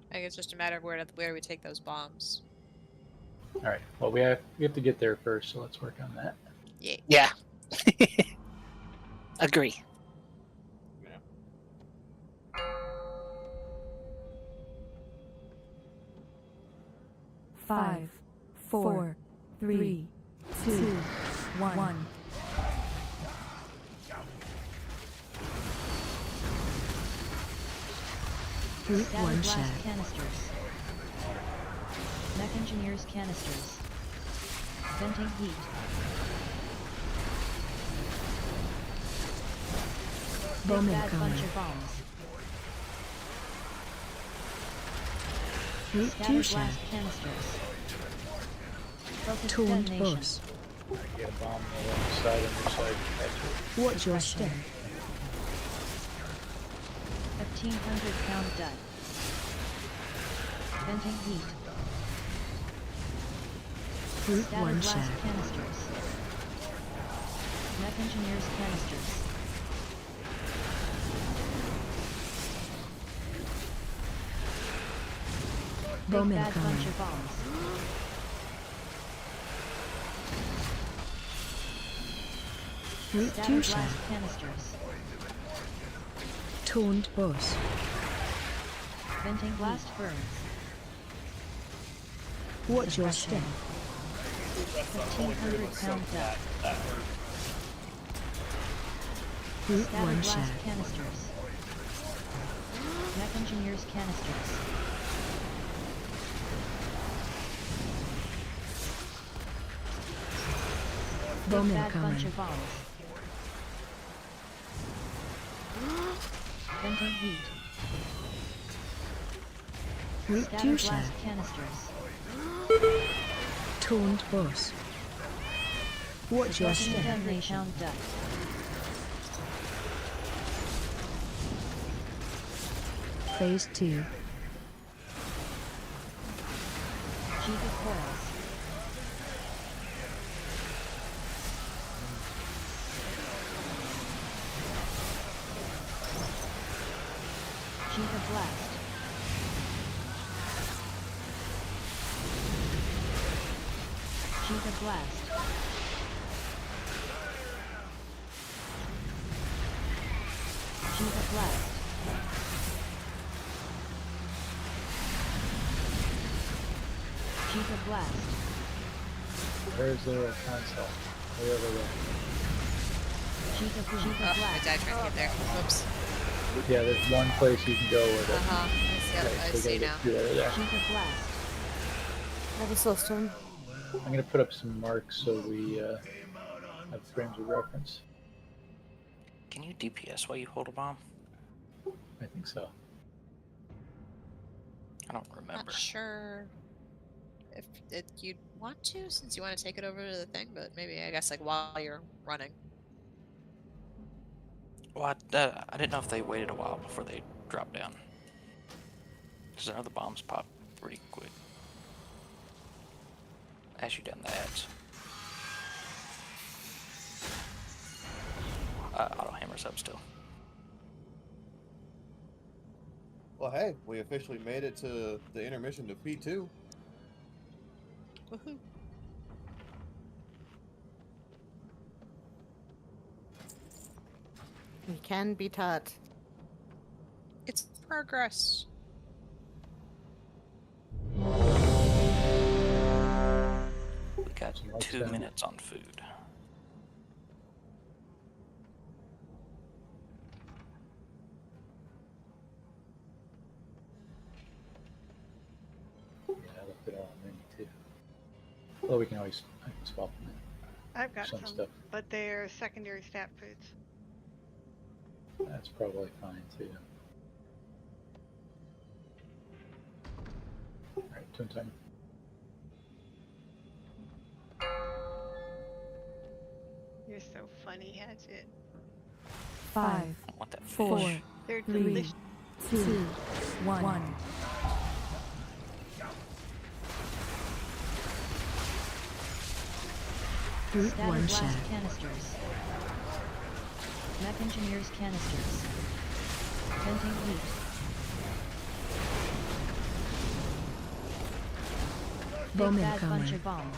I think it's just a matter of where we take those bombs. All right. Well, we have to get there first, so let's work on that. Yeah. Agree. Yeah. Five, 4, 3, 2, 1. Group 1 Blast shot. canisters. Mech engineers canisters. Venting heat. Bomb Big bad incoming. bunch of bombs. Group 2 Scattered shot. blast canisters. Focused Taunt detonation. boss. Get a bomb on the side and the side. That's Watch your step. 1,500 pound dud. Venting heat. Group Scattered 1 blast shot. canisters. Mech engineers canisters. Bomb Big bad bunch incoming. of bombs. Group 2 Scattered shot. blast canisters. Taunt boss. Venting blast burns. Watch your step. 1,500 pound dud. Group Scattered 1 blast shot. canisters. Mech engineers canisters. Bomb Big bad bunch incoming. of bombs. Venting heat. Group 2 Scattered shot. blast canisters. Taunt boss. Watch your Focused step. detonation. Pound dud. Phase 2. Jiva coils. Jiva blast. Jiva blast. Jiva blast. Jiva blast. Where's the console? Way over there. Jiva Oh, I blast. died trying to get there. Whoops. Yeah, there's one place you can go with it. I see. Right, I so we see gotta now. get through there. Yeah. Sheet of blast. I have a soulstone. I'm gonna put up some marks so we have frames of reference. Can you DPS while you hold a bomb? I think so. I don't remember. Not sure if you'd want to, since you want to take it over to the thing, but maybe I guess like while you're running. Well, I didn't know if they waited a while before they dropped down. Because I know the bombs pop pretty quick. As you done the ads. Auto hammers up still. Well, hey, we officially made it to the intermission to P2. Woohoo! You can be taught. It's progress. We got Some lights 2 down. minutes on food. Yeah, I left it all on menu too. Well, we can always I can swap them in. I've got Some some, stuff. but they're secondary stat foods. That's probably fine too. Alright, twin time. You're so funny, Hatchet. 5, I want that 4, fish. They're 3, delicious. 2, 1. Group Static 1 blast shot. canisters. Mech engineers canisters. Venting heat. Bomb Big bad bunch incoming. of bombs.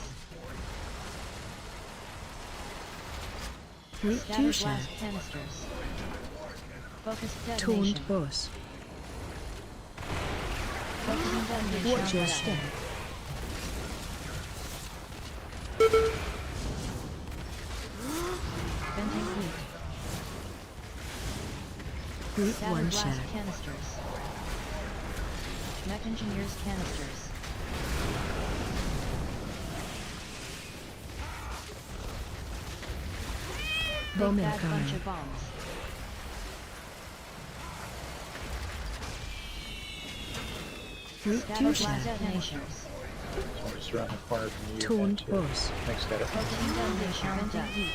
Group 2 Static shot. blast canisters. Focused Taunt detonation. boss. Focusing detonation. Watch your on step. Venting heat. Group Static 1 blast shot. canisters. Mech engineers canisters. Bomb Big bad bunch incoming. of bombs. Group 2 Static blast shot. detonations. So I'm just around the corner from you. Taunt and, boss. Next step. Focusing detonation. Venting heat.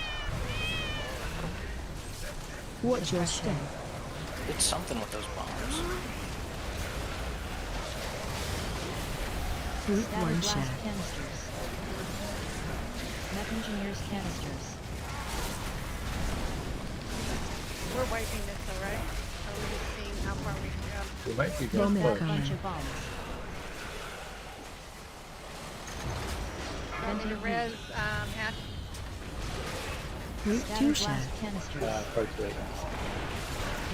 Watch your step. It's something with those bombs. Group Static 1 blast shot. canisters. Mech engineers canisters. We're wiping this, though, right? Or are we just seeing how far we can go? We might be Bomb going Big close. incoming. bunch of bombs. Want me to Venting res heat. hatch? Group 2 Static shot. blast canisters. Probably too late now.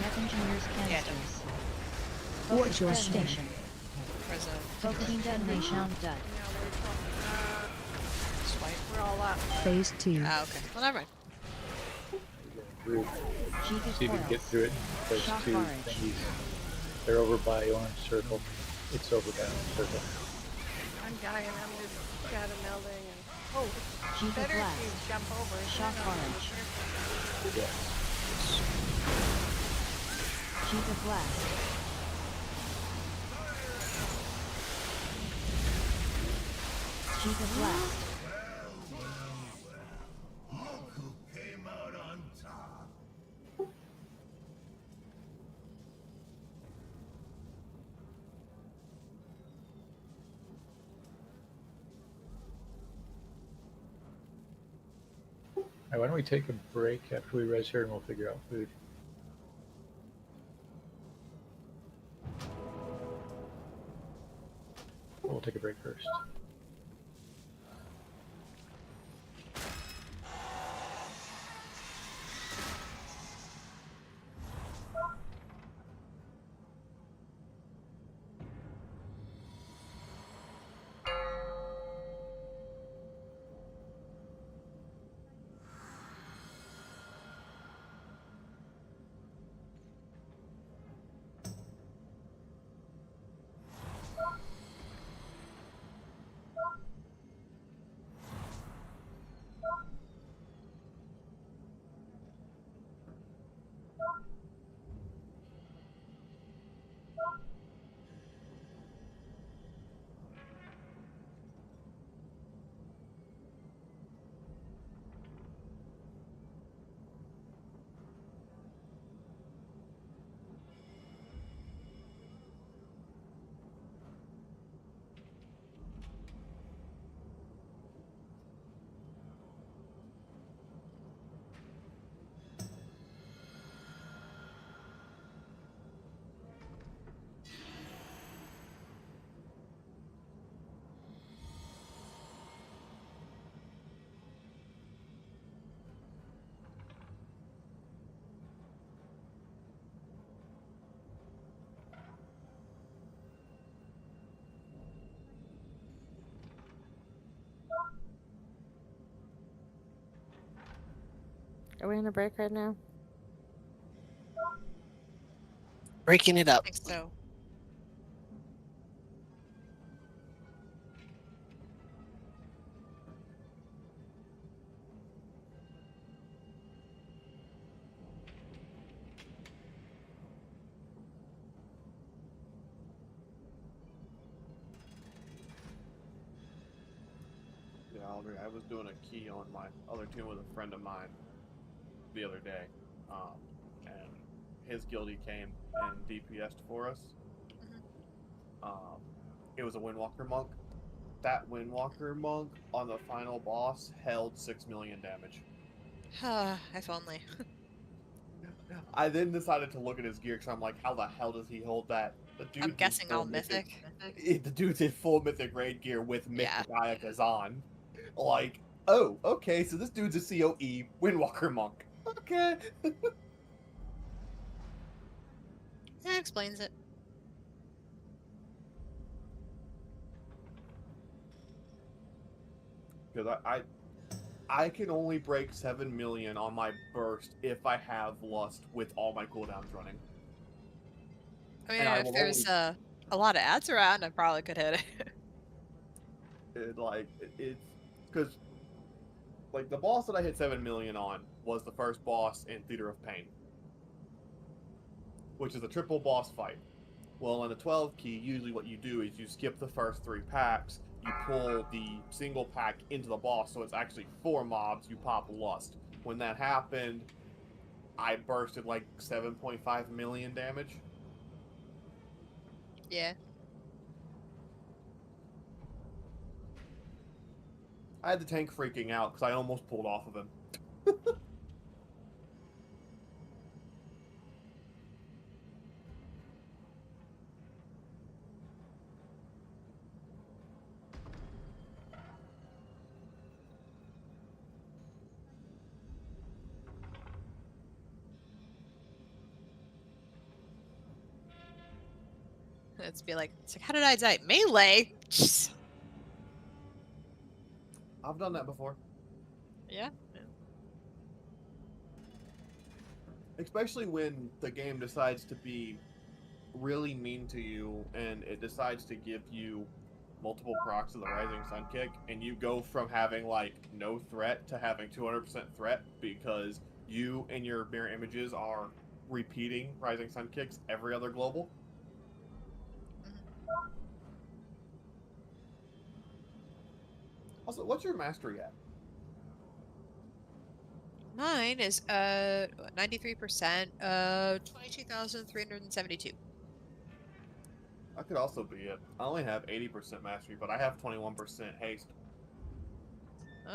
Mech engineers canisters. Watch your step. Detonation. Present. Focusing detonation on dud. No, Swipe. we're all up. Phase 2. Ah, okay. Well, never mind. Group. Chief of See if we can get coils. through it. Those Shock two barrage. thingies. They're over by orange circle. It's over by orange circle. I'm dying. I'm just got a melding. And oh, it's Chief of better if blast. you jump over. If Shock you're not, barrage. be careful. Yeah. Chief of blast. Chief of blast. Alright, why don't we take a break after we res here and we'll figure out food. We'll take a break first. Are we in a break right now? Breaking it I up. think so. Yeah, Audrey, I was doing a key on my other team with a friend of mine the other day, and his guildie came and DPS'd for us. It was a Windwalker monk. That Windwalker monk on the final boss held 6 million damage. If only. I then decided to look at his gear because I'm like, how the hell does he hold that? The dude I'm did guessing full all mythic. The dude did full mythic raid gear with Yeah. mythic Ayakas on. Like, oh, okay, so this dude's a COE Windwalker monk. Okay. That explains it. Because I can only break 7 million on my burst if I have Lust with all my cooldowns running. I mean, And I if will there's only a lot of ads around, I probably could hit it. it's because like the boss that I hit 7 million on was the first boss in Theater of Pain, which is a triple boss fight. Well, on the 12 key, usually what you do is you skip the first 3 packs, you pull the single pack into the boss, so it's actually 4 mobs, you pop Lust. When that happened, I bursted like 7.5 million damage. Yeah. I had the tank freaking out because I almost pulled off of him. It's like, how did I die? Melee? I've done that before. Yeah. Especially when the game decides to be really mean to you and it decides to give you multiple procs of the Rising Sun kick, and you go from having like no threat to having 200% threat because you and your mirror images are repeating Rising Sun kicks every other global. Also, what's your mastery at? Mine is 93%, 22,372. That could also be it. I only have 80% mastery, but I have 21% haste.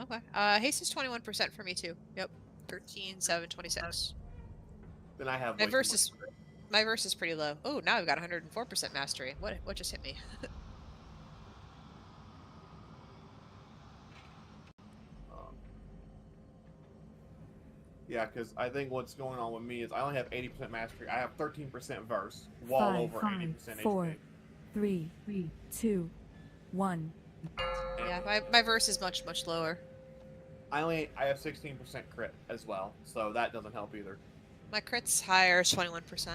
Okay. Haste is 21% for me too. Yep. 13,726. Then I have My way verse too much. is my verse is pretty low. Oh, now I've got 104% mastery. What just hit me? Yeah, because I think what's going on with me is I only have 80% mastery. I have 13% verse, well over 80% 4, HP. 3, 2, 1. Yeah, my verse is much lower. I have 16% crit as well, so that doesn't help either. My crit's higher, 21%.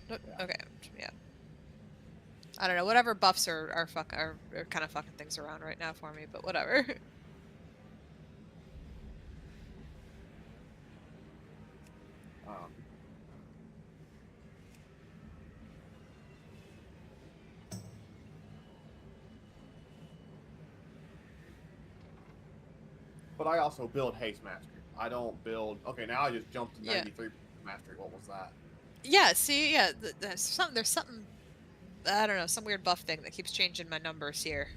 Yeah. Okay, yeah. I don't know. Whatever buffs are kind of fucking things around right now for me, but whatever. But I also build haste mastery. I don't build. Okay, now I just jumped to 93% mastery. What was that? Yeah. See, yeah. There's something. I don't know. Some weird buff thing that keeps changing my numbers here.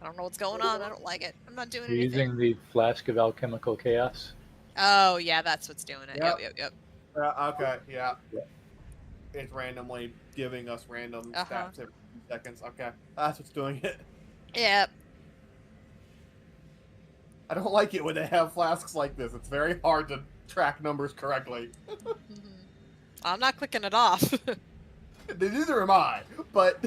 I don't know what's going on. I don't like it. I'm not doing You're anything. using the Flask of Alchemical Chaos. Oh yeah, that's what's doing it. Yep. Okay, yeah. It's randomly giving us random stats every few seconds. Okay, that's what's doing it. Yep. I don't like it when they have flasks like this. It's very hard to track numbers correctly. I'm not clicking it off. Neither am I, but...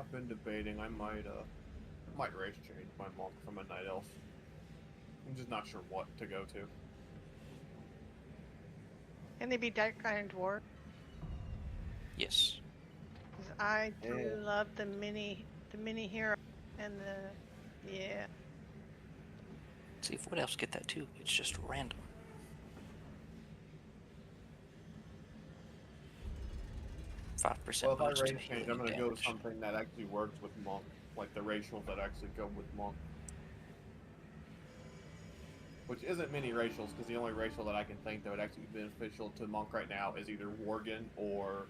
I've been debating. I might race change my monk from a night elf. I'm just not sure what to go to. Can they be Dark Iron Dwarf? Yes. 'Cause I do Yeah. love the mini hero and the yeah. See if what else get that too. It's just random. Well, 5% if I boost to race change, healing I'm gonna go to damage. something that actually works with monk, like the racials that actually go with monk. Which isn't many racials, because the only racial that I can think that would actually be beneficial to monk right now is either Worgen or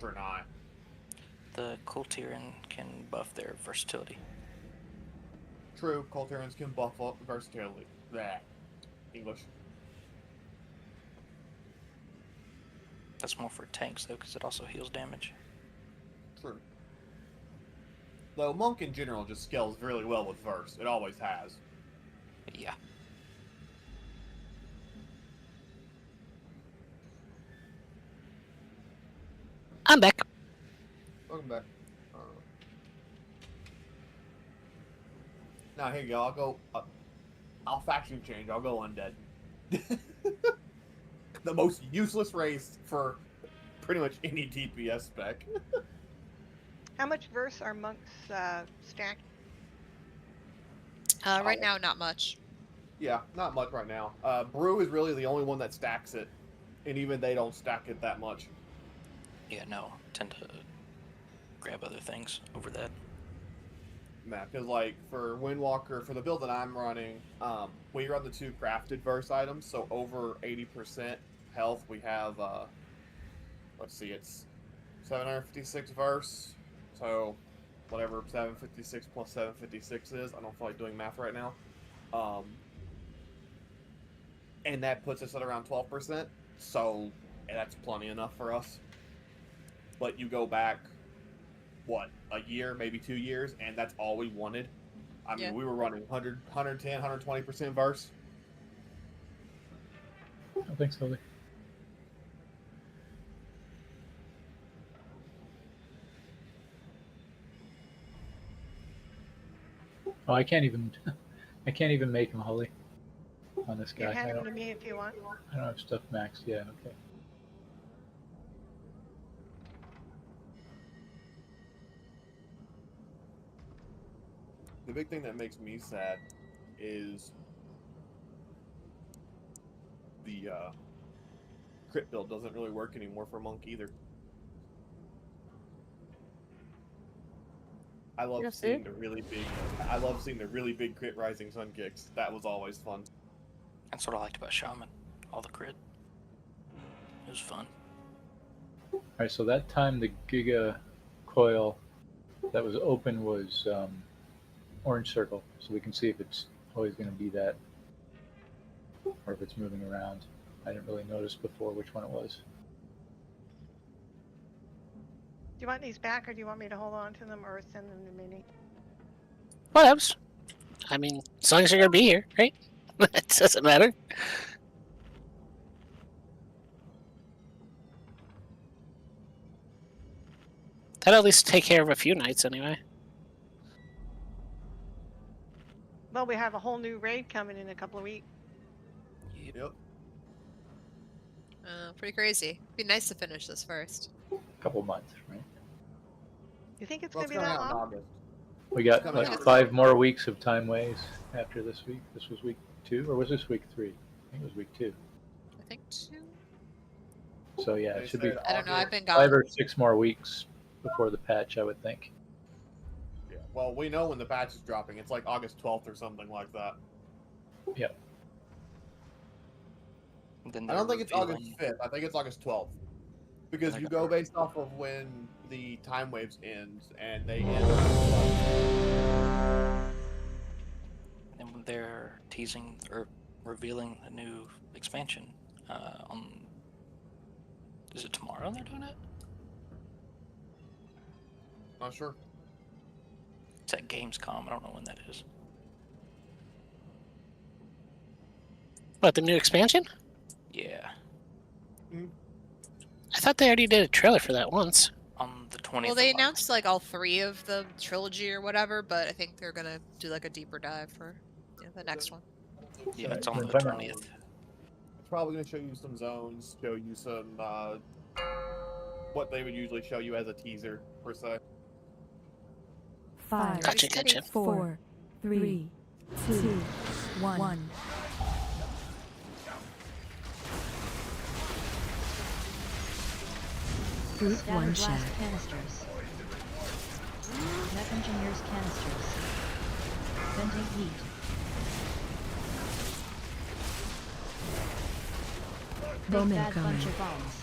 Draenei. The Kultiran can buff their versatility. True, Kultirans can buff up versatility. That English. That's more for tanks though, because it also heals damage. True. Though monk in general just scales really well with verse. It always has. Yeah. I'm back. Welcome back. Now here you go. I'll go. I'll faction change. I'll go undead. The most useless race for pretty much any DPS spec. How much verse are monks stacked? Right now, not much. Yeah, not much right now. Brew is really the only one that stacks it, and even they don't stack it that much. Yeah, no. Tend to grab other things over that. Because like for Windwalker, for the build that I'm running, we run the 2 crafted verse items, so over 80% health. We have let's see, it's 756 verse, so whatever 756 plus 756 is. I don't feel like doing math right now. And that puts us at around 12%, so that's plenty enough for us. But you go back, what, a year, maybe 2 years, and that's all we wanted. I mean, we were running 100, 110, 120% verse. Oh, thanks, Holly. Oh, I can't even make him Holly on this You guy. hand him to me if you want. I don't have stuff maxed. Yeah, okay. The big thing that makes me sad is the crit build doesn't really work anymore for Monk either. I love seeing the really big crit rising sun kicks. That was always fun. That's what I liked about Shaman. All the crit. It was fun. All right, so that time the Giga coil that was open was orange circle, so we can see if it's always going to be that, or if it's moving around. I didn't really notice before which one it was. Do you want these back, or do you want me to hold on to them, or send them to Minnie? What else? I mean, as long as you're gonna be here, right? It doesn't matter. That'll at least take care of a few nights anyway. Well, we have a whole new raid coming in a couple of weeks. Yep. Pretty crazy. Be nice to finish this first. A couple months, right? You think it's Well, gonna be that out in long? August. We got coming like out. 5 more weeks of time ways after this week. This was week 2, or was this week 3? I think it was week 2. I think 2. So yeah, They it should be said I don't know. I've been 5 gone. or 6 more weeks before the patch, I would think. Yeah. Well, we know when the patch is dropping. It's like August 12th or something like that. Yep. Then I don't think it's August revealing- 5th. I think it's August 12th. Because I you got go it. based off of when the time waves ends, and they end. And they're teasing or revealing a new expansion on. Is it tomorrow they're doing it? Not sure. It's at Gamescom. I don't know when that is. What, the new expansion? Yeah. I thought they already did a trailer for that once. On the 20th. Well, they of announced like all 3 of the trilogy or whatever, but I think they're gonna do like a deeper dive for the next one. Yeah, Right, it's on when the time- 20th. It's probably going to show you some zones, show you some what they would usually show you as a teaser per se. 5, Gotcha, gotcha. 4, 3, 2, 1. Group 1 Scattered shot. blast canisters. Mech engineers canisters. Venting heat. Big Bowman bad coming. bunch of bombs.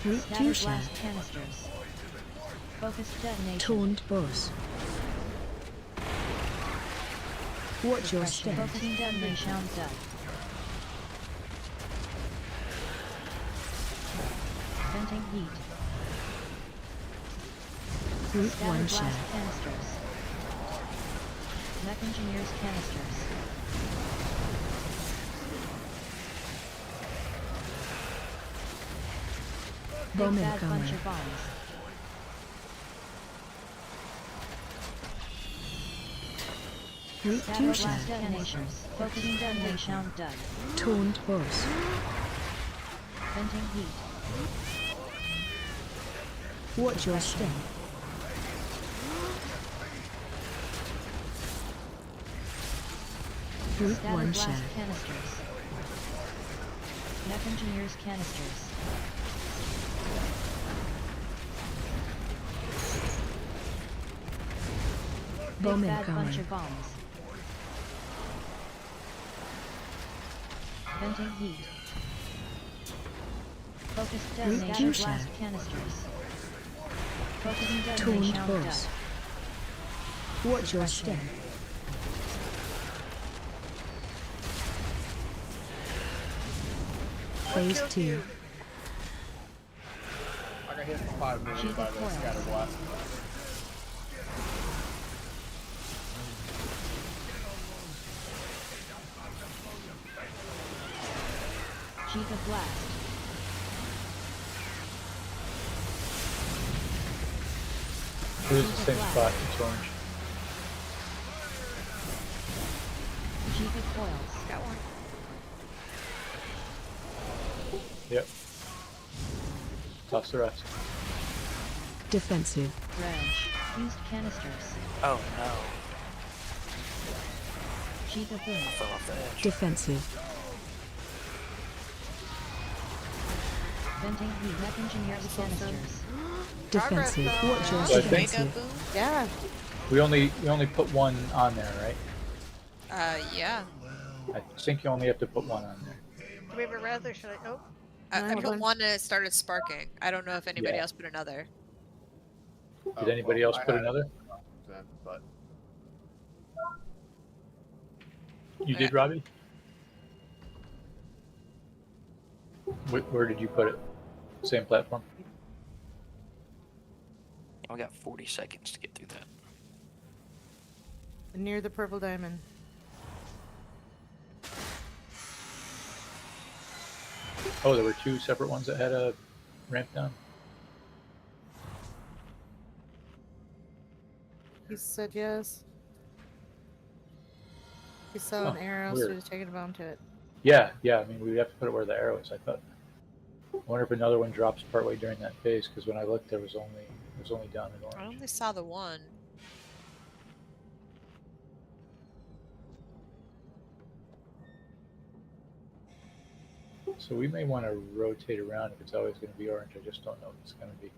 Group 2 Scattered shot. blast canisters. Focused detonation. Taunt boss. Watch your step. Focusing detonation. Done. Venting heat. Group Scattered 1 blast shot. canisters. Mech engineers canisters. Big Bowman bad bunch coming. of bombs. Group 2 Scattered shot. blast detonations. Focusing detonation. Done. Taunt boss. Venting heat. Watch your step. Group Scattered 1 blast shot. canisters. Mech engineers canisters. Big Bowman bad bunch coming. of bombs. Venting heat. Focused Group detonation. 2 Scattered shot. blast canisters. Focusing Taunt detonation. boss. Watch your step. Phase 2. I got hit for 5 minutes Sheet by of the coils. scatter blast. Sheet of blast. It is the same spot. It's orange. Sheet of coils. Got one. Yep. Toss the rest. Defensive. Dredge. Fused canisters. Oh no, Sheet of boom. I fell off the edge. Defensive. Venting heat. Mech engineers canisters. Defensive. though. Watch your So I think- defensive. Boom. Yeah. We only put one on there, right? Yeah. I think you only have to put one on there. Do we have a res or should I? Oh, I Hold put on. one and it started sparking. I don't know if anybody Yeah. else put another. Did anybody else I put had another? it, but You did, Robbie? Where did you put it? Same platform? We got 40 seconds to get through that. Near the purple diamond. Oh, there were 2 separate ones that had a ramp down? He said yes. He saw an Oh, arrow, so weird. he was taking a bomb to it. Yeah, I mean, we have to put it where the arrow is, I thought. I wonder if another one drops partway during that phase, because when I looked, it was only down in I orange. only saw the one. So we may want to rotate around if it's always going to be orange. I just don't know if it's going to be.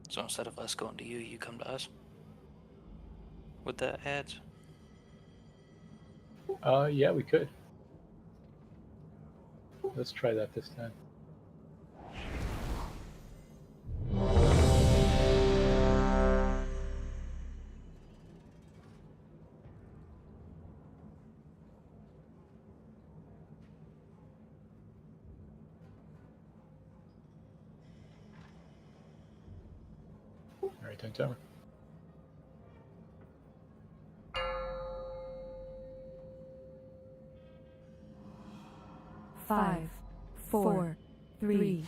So instead of us going to you, you come to us with the ads. Yeah, we could. Let's try that this time. All right, time timer. 5, 4, 3,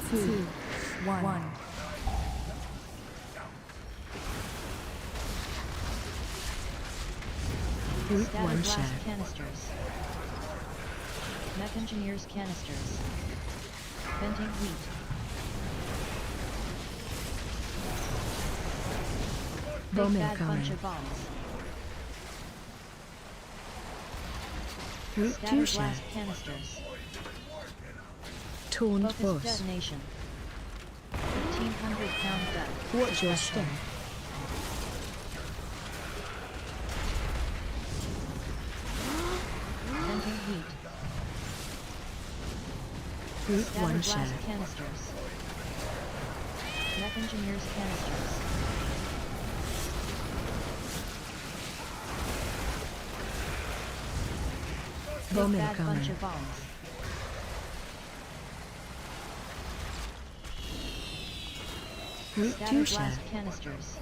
2, 1. Group 1 blast canisters. Mech engineers canisters. Venting heat. Big bad bunch of bombs. Group 2 Scatter shell. blast canisters. Taunt Focused boss. detonation. 1,500-pound gun. Watch your step. Venting heat. Group Scatter 1 blast shell. canisters. Mech engineers canisters. Bomb Big bad bunch incoming. of bombs. Group Scatter 2 shell. blast canisters.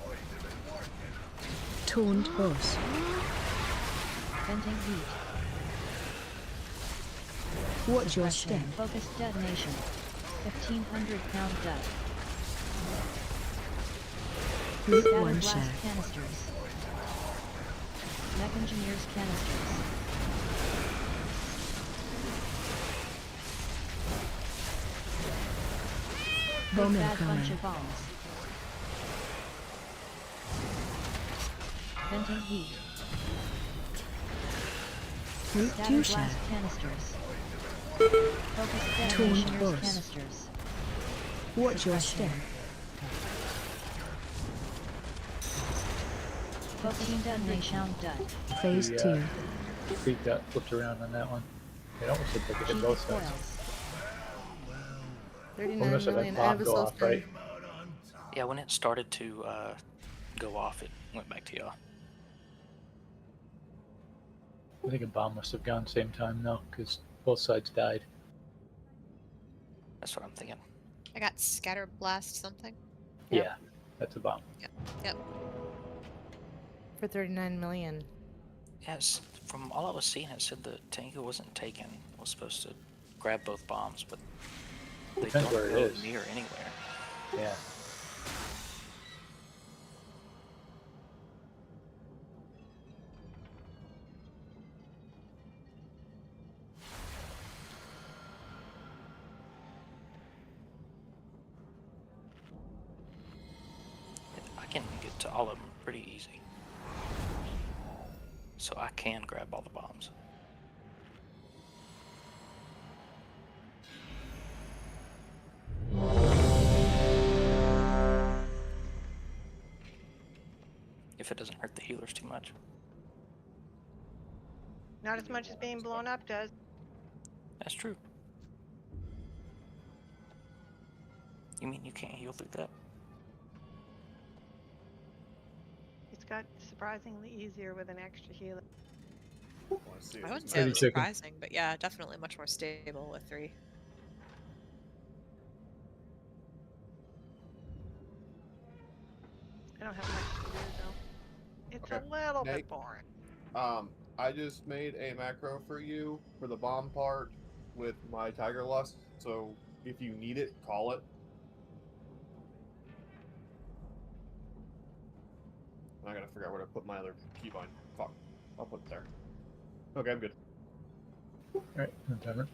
Taunt boss. Venting heat. Watch your step. Focused detonation. 1,500-pound gun. Group Scatter 1 blast shell. canisters. Mech engineers canisters. Bomb Big bad bunch incoming. of bombs. Venting heat. Group Scatter 2 shell. blast canisters. Focused Taunt detonation boss. canisters. Watch your step. Focusing detonation done. Phase The, 2. Feet got flipped around on that one. It almost looked like it hit Cheap both sides. foils. 39 Almost like million. that I have bomb a go soul off, stone. right? Yeah, when it started to go off, it went back to y'all. I think a bomb must have gone same time though, because both sides died. That's what I'm thinking. I got scatter blast something. Yep. Yeah, that's a bomb. Yep. For 39 million. Yes, from all I was seeing, it said the tanker wasn't taken. Was supposed to grab both bombs, but they Depends don't where it go is. near anywhere. Yeah. I can get to all of them pretty easy. So I can grab all the bombs. If it doesn't hurt the healers too much. Not as much as being blown up does. That's true. You mean you can't heal through that? It's got surprisingly easier with an extra healer. Wanna see if I wouldn't it's say it Maybe was chicken. surprising, but yeah, definitely much more stable with 3. I don't have much to do though. It's Okay, a little Nate. bit boring. I just made a macro for you for the bomb part with my Tiger Lust. So if you need it, call it. I gotta figure out where to put my other keybind. Fuck. I'll put it there. Okay, I'm good. Alright, no timer.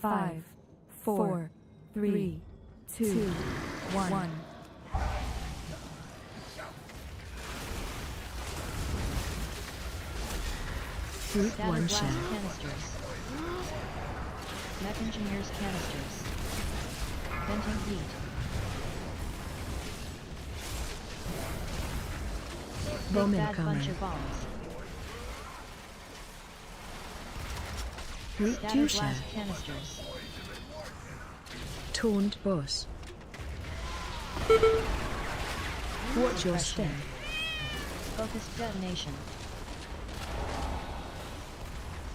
Five, 4, 3, 2, 1. Group Scatter 1 blast shell. canisters. Mech engineers canisters. Venting heat. Bomb Big bad bunch incoming. of bombs. Group Scatter 2 shell. blast canisters. Taunt boss. Watch your step. Focused detonation.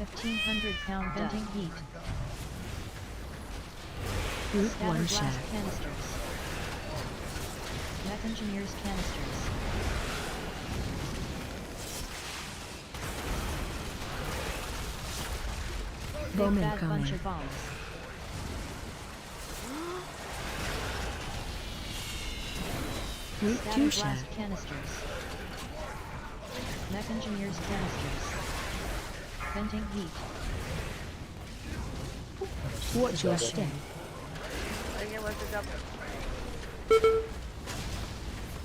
1,500-pound venting heat. Group Scatter 1 blast shell. canisters. Mech engineers canisters. Bomb Big bad bunch incoming. of bombs. Route Scatter 2 blast shot. canisters. Mech engineers canisters. Venting heat. Watch your Double. step. I think it was a double.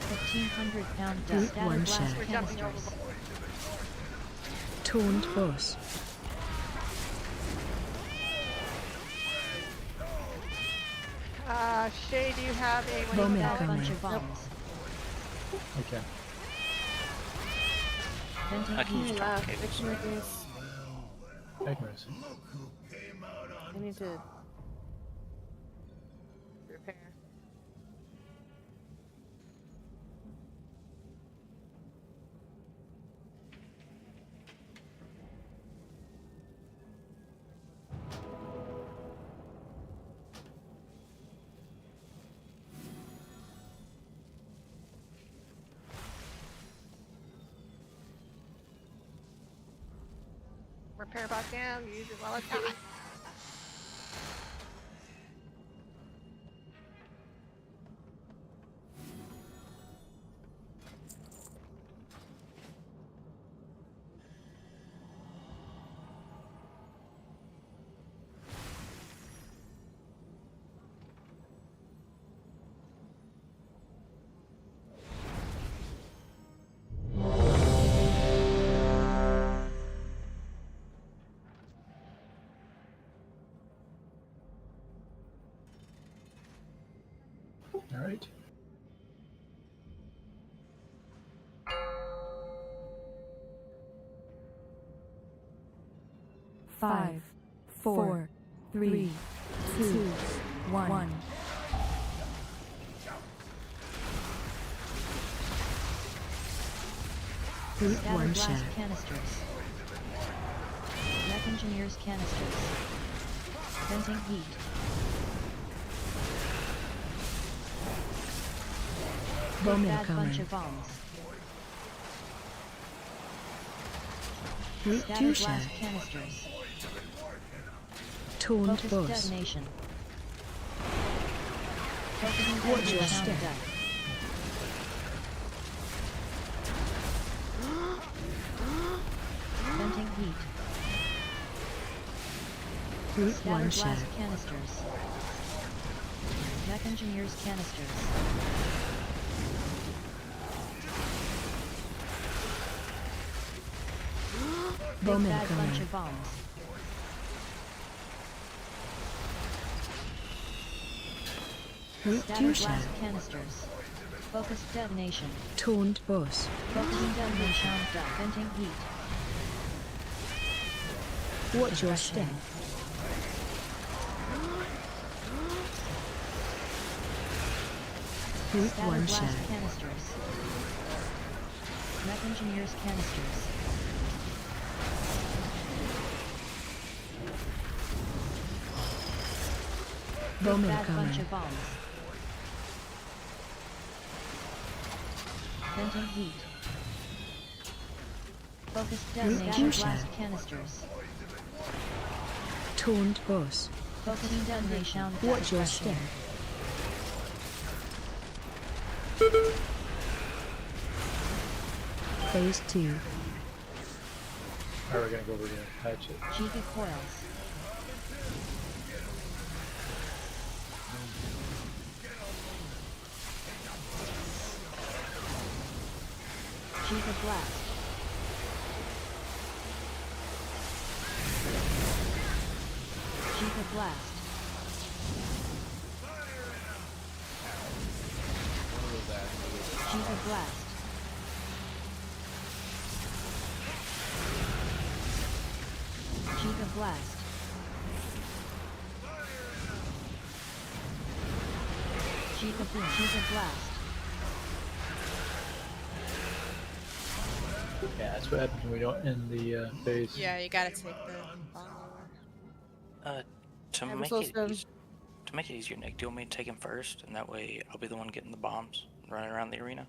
1,500-pound Route scatter 1 blast shot. We're jumping canisters. overboard. Taunt boss. Shay, do you have a what do Bomb you call Bad it? incoming. bunch of bombs. Okay. Venting I can heat. use Left. trunk cables. Ignorance. Ignorance. I need to repair. Repair back down, use it while it's hot. All right. Five, four, three, two, one. Route Scatter 1 blast shot. canisters. Mech engineers canisters. Venting heat. Bomb Big bad bunch incoming. of bombs. Route Scatter 2 shot. blast canisters. Taunt Focus boss. detonation. Focusing Watch your detonation on step. deck. Venting heat. Route Scatter 1 blast shot. canisters. Mech engineers canisters. Bomb Big bad bunch incoming. of bombs. Route Scatter 2 shot. blast canisters. Focus detonation. Taunt boss. Focusing detonation on deck. Venting heat. Watch your step. Route Scatter 1 blast shot. canisters. Mech engineers canisters. Bomb Big bad bunch incoming. of bombs. Venting heat. Focus detonation. two Blast shot. canisters. Taunt boss. Focusing detonation on deck. Watch your step. Phase 2. All right, we're gonna go over here. Patch it. Chica coils. Chica blast. Chica blast. Chica blast. Chica blast. Chica boom. Chica blast. Yeah, that's what happens when we don't end the phase. Yeah, you gotta take the bomb over. To Yeah, make we're it supposed to- to make it easier, Nick, do you want me to take him first, and that way I'll be the one getting the bombs and running around the arena?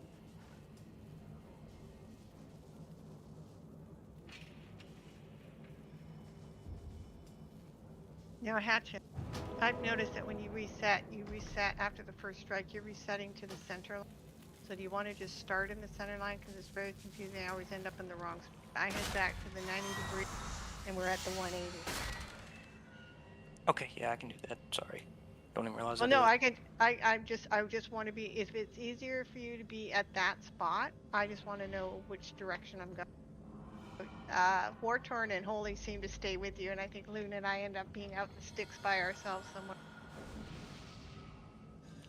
Now, Hatchet, I've noticed that when you reset after the first strike, you're resetting to the center line. So do you want to just start in the center line? Because it's very confusing. I always end up in the wrong spot. I head back to the 90 degree, and we're at the 180. Okay, yeah, I can do that. Sorry. Don't even realize Well, I no, did. I just want to be, if it's easier for you to be at that spot, I just want to know which direction I'm going. Wartorn and Holy seem to stay with you, and I think Luna and I end up being out in the sticks by ourselves somewhere.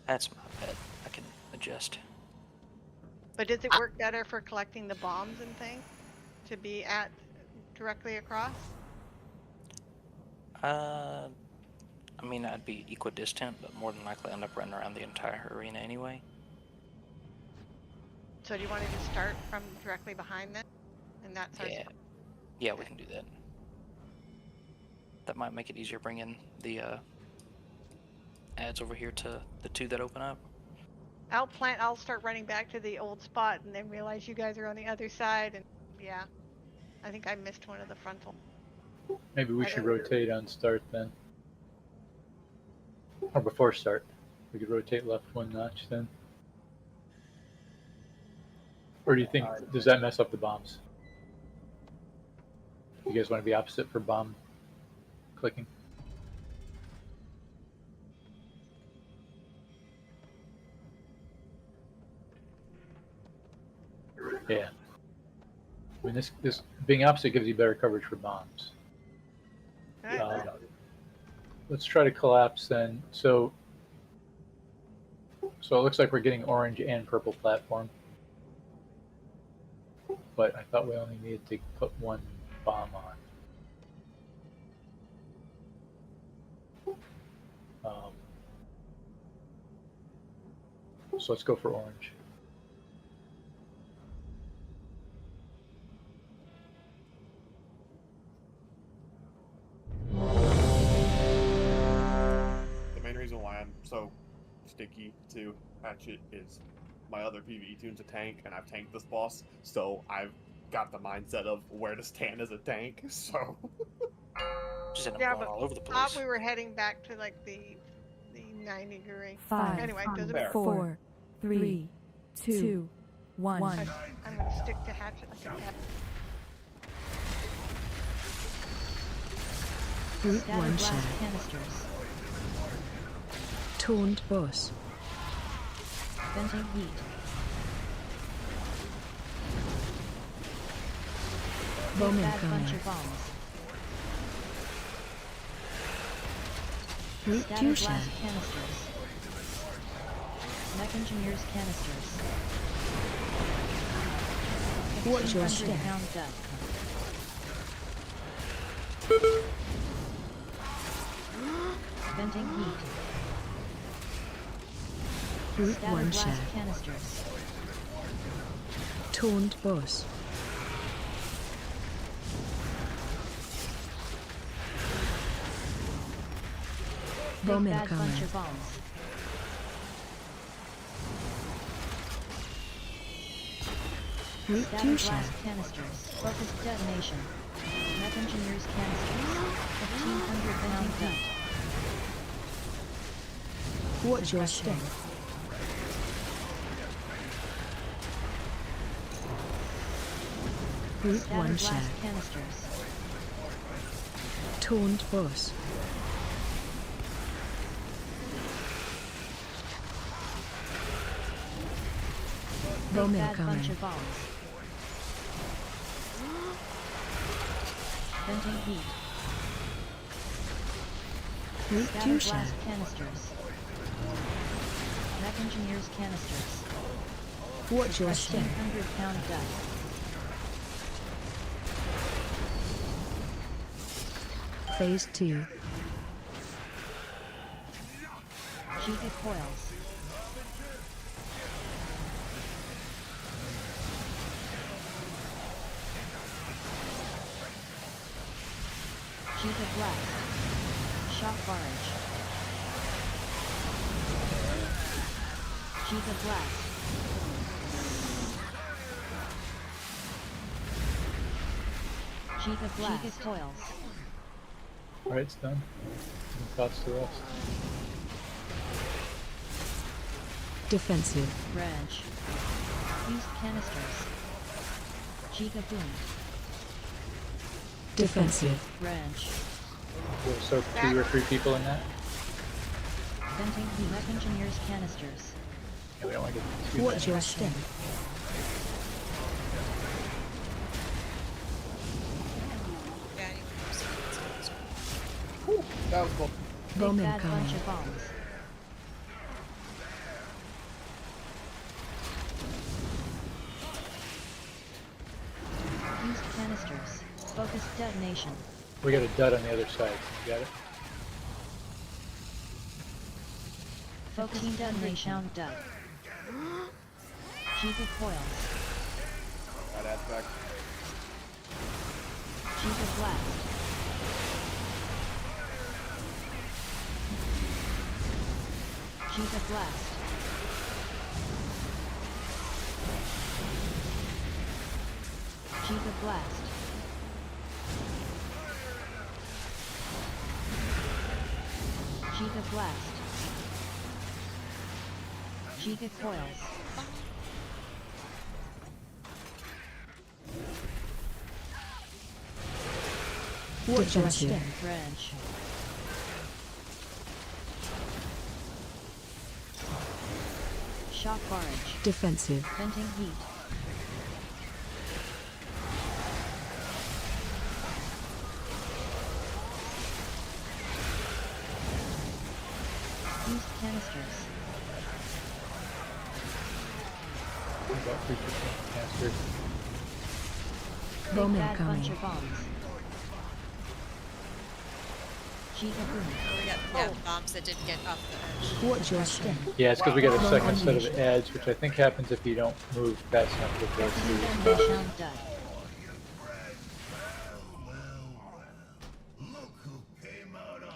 That's my bad. I can adjust. But does it work better for collecting the bombs and things to be at directly across? I mean, I'd be equidistant, but more than likely end up running around the entire arena anyway. So do you want to just start from directly behind them? And that's our Yeah. Yeah, we can do that. That might make it easier bringing the ads over here to the 2 that open up. I'll start running back to the old spot and then realize you guys are on the other side, and yeah. I think I missed one of the frontal. Maybe we should rotate on start then. Or before start. We could rotate left 1 notch then. Or do you think, does that mess up the bombs? You guys want to be opposite for bomb clicking? Yeah. I mean, this being opposite gives you better coverage for bombs. Let's try to collapse then. So it looks like we're getting orange and purple platform. But I thought we only needed to put 1 bomb on. So let's go for orange. The main reason why I'm so sticky to Hatchet is my other PvE tune's a tank, and I've tanked this boss, so I've got the mindset of where to stand as a tank, so... Just end up Yeah, going but all over the I thought place. we were heading back to like the 90 degree. 5, Anyway, doesn't Fair. 4, 3, 2, 1. I'm going to stick to Hatchet like a cat. Group Scatter 1 blast shot. canisters. Taunt boss. Venting heat. Bomb Big bad bunch incoming. of bombs. Group Scatter 2 blast shot. canisters. Mech engineers canisters. Watch your 1,500 step. pound dust. Venting heat. Group Scatter 1 blast shot. canisters. Taunt boss. Bomb Big bad incoming. bunch of bombs. Group Scatter 2 shot. blast canisters. Focused detonation. Mech engineers canisters. 1,500 pound dust. Watch your step. Group Scatter 1 blast shot. canisters. Taunt boss. Bomb Big bad bunch incoming. of bombs. Venting heat. Group Scatter 2 shot. blast canisters. Mech engineers canisters. Watch your step. 1,500 pound dust. Phase 2. Sheeted coils. Sheeted blast. Shock barrage. Sheeted blast. Sheeted blast. Sheeted coils. Alright, it's done. Toss the rest. Defensive. Branch. Used canisters. Giga boom. Defensive. Branch. We'll soak 2 or 3 people in that. Venting the Mech Engineer's canisters. Yeah, we don't want to get too Watch many. your step. Yeah, anyone who's seen this Whew, that was cool. Big Bomb bad incoming. bunch of bombs. Used canisters. Focused detonation. We got a dud on the other side. You got it? Focused detonation. Dud. Giga coils. That aspect. Giga blast. Giga blast. Giga blast. Giga blast. Giga coils. Watch your step. Branch. Shock barrage. Defensive. Venting heat. Used canisters. About 3% canister. Bomb Big bad bunch incoming. of bombs. Giga boom. we got yeah, bombs that didn't get off the edge. Watch your step. Yeah, it's because we got a Bomb second set of unleashed. adds, which I think happens if you don't move fast enough to go Focused through. detonation. Dud.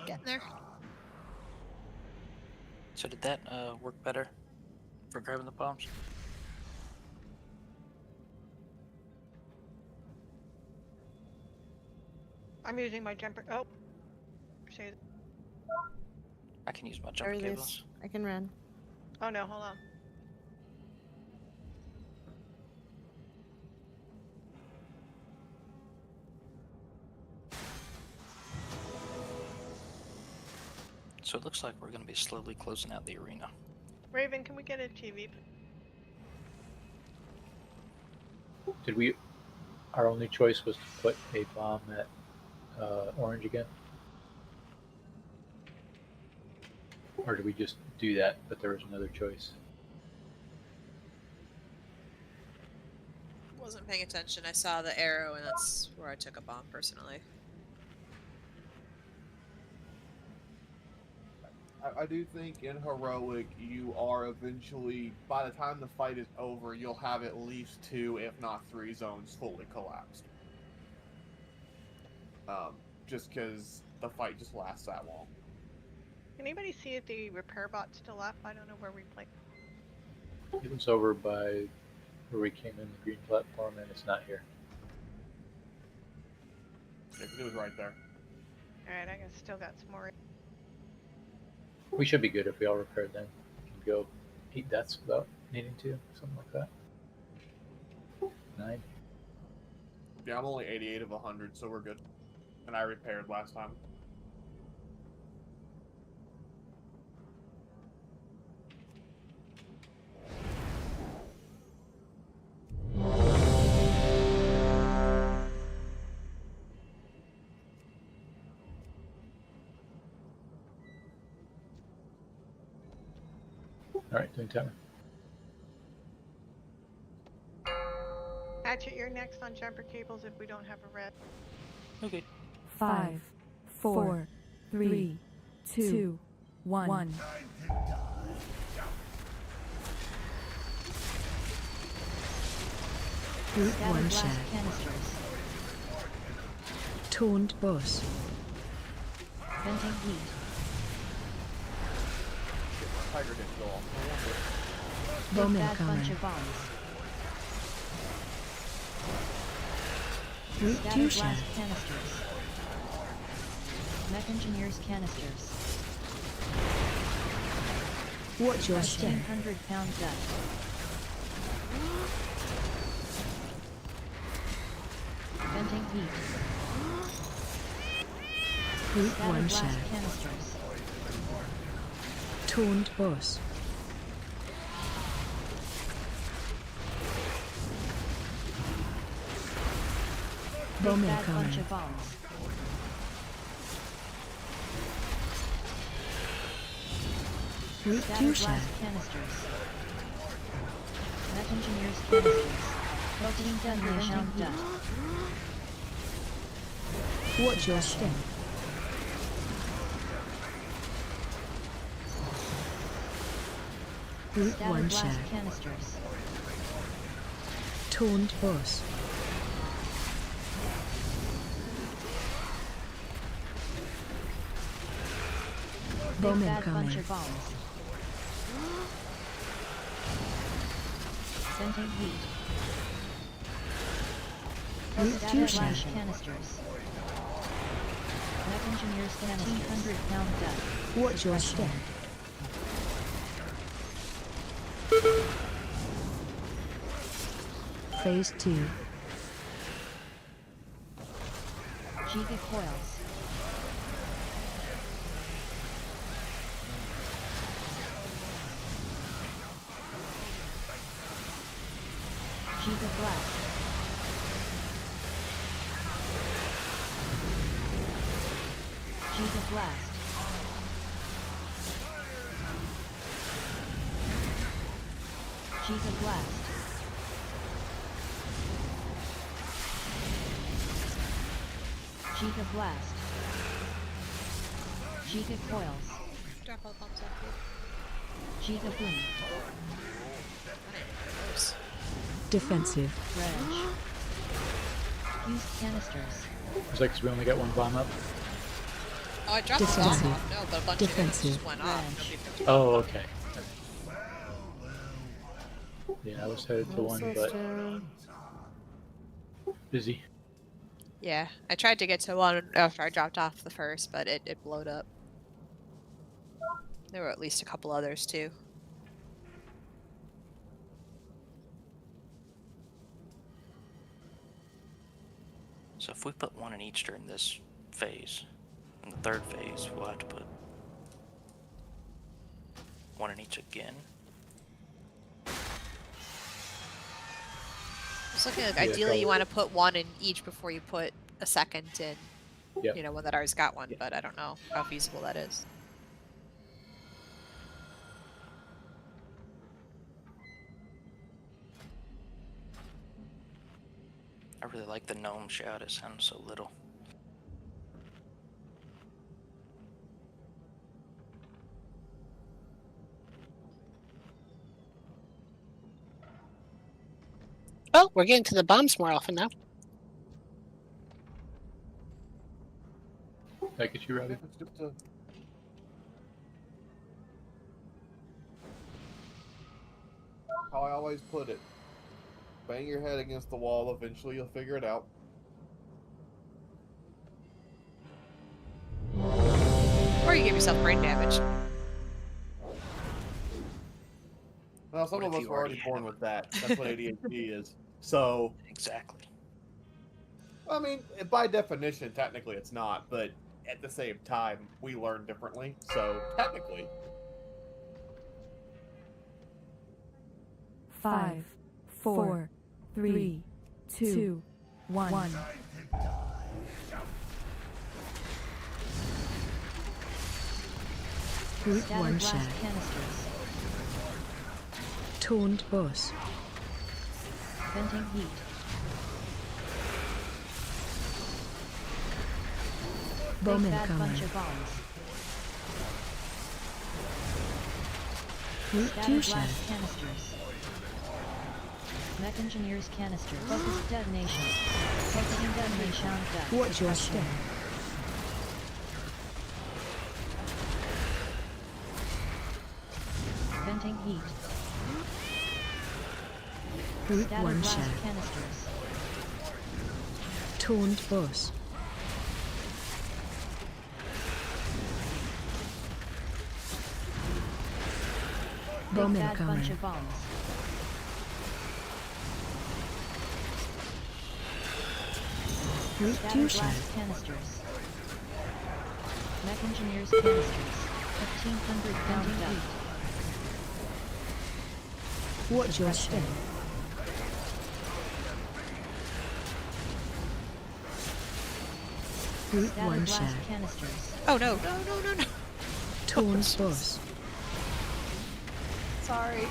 Getting there. So did that work better for grabbing the bombs? I'm using my jumper. Oh. Say- I can use my I jumper release. cables. I can run. Oh no, hold on. So it looks like we're going to be slowly closing out the arena. Raven, can we get a TV? Did we? Our only choice was to put a bomb at orange again, or did we just do that? But there was another choice. Wasn't paying attention. I saw the arrow, and that's where I took a bomb personally. I do think in heroic you are eventually, by the time the fight is over, you'll have at least 2, if not 3 zones fully collapsed. Just because the fight just lasts that long. Can anybody see if the repair bot's still up? I don't know where we played. It was over by where we came in the green platform, and it's not here. It was right there. Alright, I guess still got some more. We should be good if we all repaired them. We can go 8 deaths without needing to, something like that. 9. Yeah, I'm only 88 of 100, so we're good. And I repaired last time. Alright, doing timer. Hatchet, you're next on jumper cables if we don't have a red. Okay. 5, 4, 3, 2, 1. Group Scatter 1 blast share. canisters. Taunt boss. Venting heat. Tiger didn't go off. Bomb Big bad bunch incoming. of bombs. Group Scatter 2 blast share. canisters. Mech engineers canisters. Watch your step. 1,500-pound dust. Venting heat. Group 1 Scattered share. blast canisters. Taunt boss. Bomb Big bad bunch incoming. of bombs. Group 2 Scattered share. blast canisters. Mech engineers canisters. 1,400-pound dust. Watch your step. Group Scattered 1 blast share. canisters. Taunt boss. Bomb Big bad bunch incoming. of bombs. Venting heat. Group 2 Scattered share. blast canisters. Mech engineers canisters. 1,500-pound dust. Watch your step. Phase 2. Giga coils. Giga blast. Giga blast. Giga blast. Giga blast. Giga coils. Drop all bombs off Giga boom. Defensive. Reg. Fused canisters. It's like 'cause we only got one bomb up. you. Oh, I dropped the bomb Defensive. off. No, but a bunch Defensive. of it just went off. Nobody picked it up. Oh, okay. Yeah, I was headed to one, Also but down. busy. Yeah, I tried to get to one after I dropped off the first, but it blowed up. There were at least a couple others too. So if we put one in each during this phase, in the third phase, we'll have to put one in each again. It's looking like Yeah, ideally you probably. want to put one in each before you put a second in. Yep. You know, one that already got one, Yep. but I don't know how feasible that is. I really like the gnome shout, it sounds so little. Oh, we're getting to the bombs more often now. Did I get you, Robbie? It's just a... How I always put it. Bang your head against the wall, eventually you'll figure it out. Or you give yourself brain damage. Now, some What of if us you were already already born have with that. That's what ADHD is. So, Exactly. I mean, by definition, technically it's not, but at the same time, we learn differently. So, technically. 5, 4, 3, 2, 1. Group Scattered 1 blast share. canisters. Taunt boss. Venting heat. Bomb Big bad incoming. bunch of bombs. Group 2 Scattered share. blast canisters. Mech engineers canisters. Focused detonation. Focusing detonation on dust. Watch your step. Venting heat. Group Scattered 1 blast share. canisters. Taunt boss. Big Bomb bad bunch incoming. of bombs. Route Scatter 2 blast shot. canisters. Mech engineers canisters. 1,500 pound heat. Watch your step. Route Scatter 1 blast shot. canisters. Oh no, no, no, no, no. Torn boss. Sorry.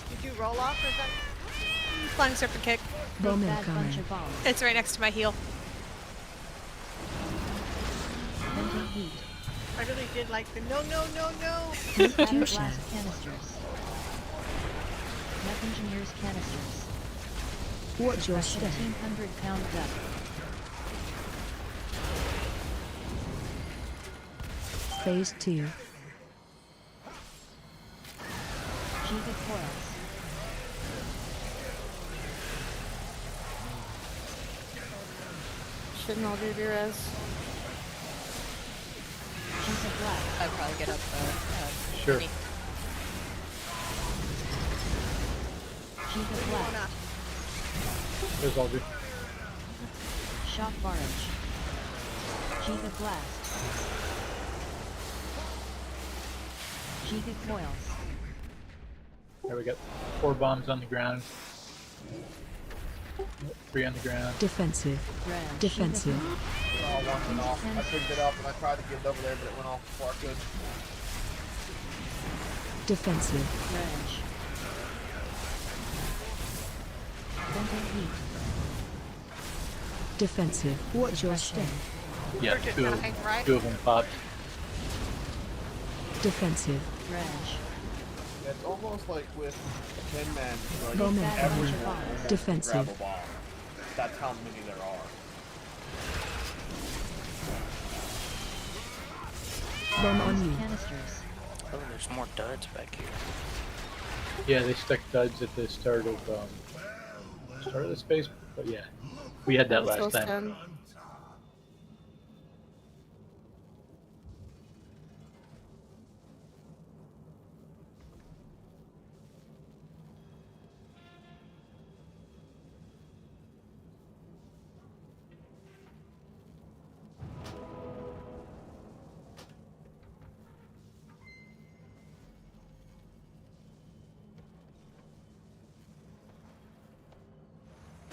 Did you roll off or something? Flying serpent kick. Big Bomb bad bunch incoming. of bombs. It's right next to my heel. Venting heat. I really did like the no. Route Scatter 2 blast shot. canisters. Mech engineers canisters. Watch your step. 1,500 pound duck. Phase 2. Giga coils. Shouldn't all do res. Giga blast. I'd probably get up. Sure. mini. Giga blast. There's all the Shock barrage. Giga blast. Giga coils. There we go. 4 bombs on the ground. 3 on the ground. Defensive. Red. Defensive. Oh, one went off. I picked it up and I tried to get it over there, but it went off before I could. Defensive. Reg. Venting heat. Defensive. Watch your step. Yeah, We're just 2 of, dying, right? 2 of them popped. Defensive. Reg. Yeah, it's almost like with a 10-man, like Bomb Bad incoming. bunch of everyone bombs. almost Defensive. grab a bomb. That's how many there are. Bomb on you. Canisters. Oh, there's more duds back here. Yeah, they stuck duds at the start of the space, but yeah, we had that last time.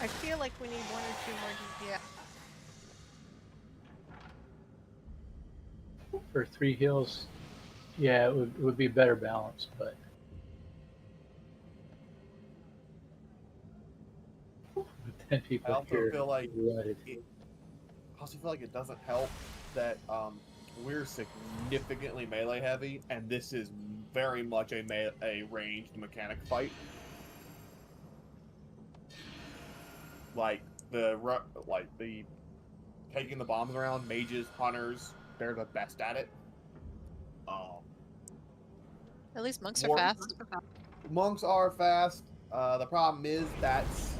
I feel like we need 1 or 2 more DPS. For 3 heals, yeah, it would be a better balance, but with 10 I people also here, feel like limited. I also feel like it doesn't help that we're significantly melee heavy, and this is very much a ranged mechanic fight. Like the taking the bombs around, mages, hunters, they're the best at it. At least monks are War- fast. Monks are fast. The problem is that's,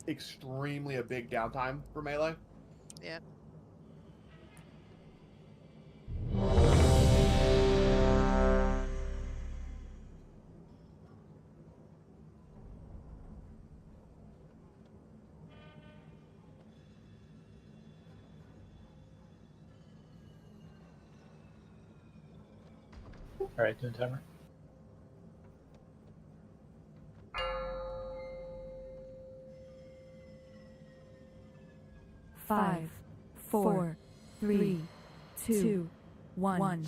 extremely a big downtime for melee. Yeah. All right, doing timer. Five, four, three, two, one.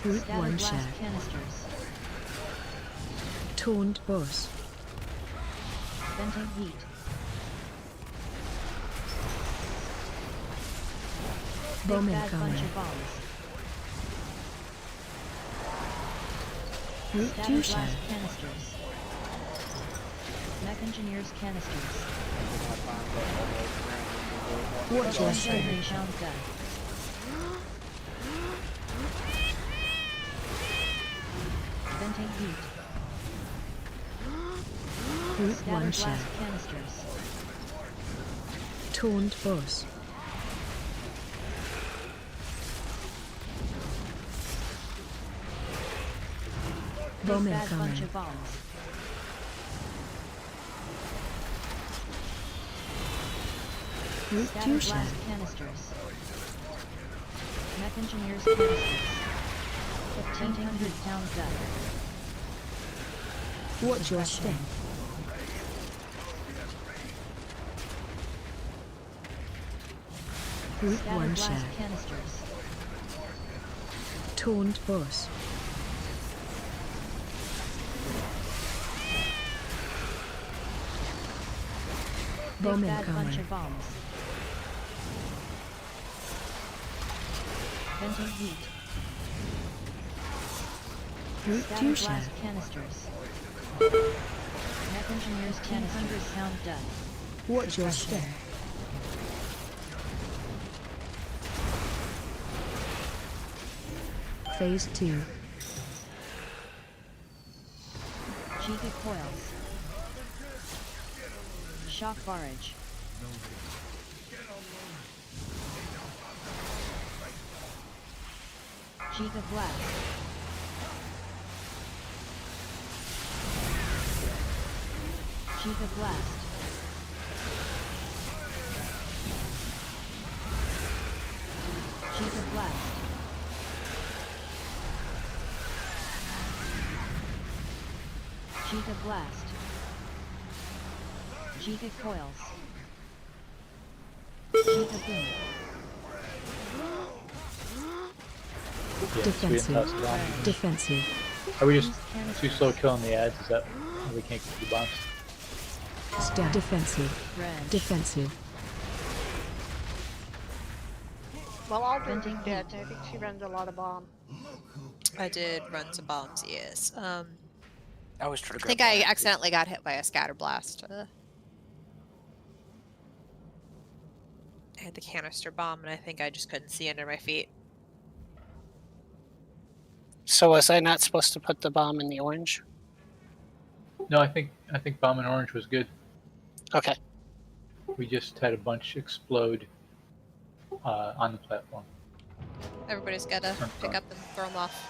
Route Scatter 1 blast shot. canisters. Taunt boss. Venting heat. Bomb Big bad bunch incoming. of bombs. Route Scatter 2 blast shot. canisters. Mech engineers canisters. Watch your step. Venting gun. Venting heat. Route Scatter 1 blast shot. canisters. Taunt boss. Bomb Big bad bunch incoming. of bombs. Root Scatter Fusion. blast canisters. Mech engineers canisters. 1,500 pound gun. Watch your step. Group Scatter 1 blast share. canisters. Taunt boss. Bomb Big bad bunch incoming. of bombs. Venting heat. Root Scatter Fusion. blast canisters. Mech engineers 1,000 pound gun. Watch your step. Phase 2. Giga coils. Shock barrage. Giga blast. Giga blast. Giga blast. Giga blast. Giga coils. Giga boom. Yeah, Defensive. sweet and toss Defensive. Are we just Canisters. too slow killing the ads? Is that why we can't get the bombs? Stab. Defensive. Red. Defensive. Well, Aldrin's Venting dead, and I think she runs a lot of bombs. I did run some bombs, yes. I always try to I think grab I one. accidentally got hit by a scatter blast. I had the canister bomb, and I think I just couldn't see under my feet. So was I not supposed to put the bomb in the orange? No, I think bomb and orange was good. Okay. We just had a bunch explode on the platform. Everybody's got to pick up and throw them off.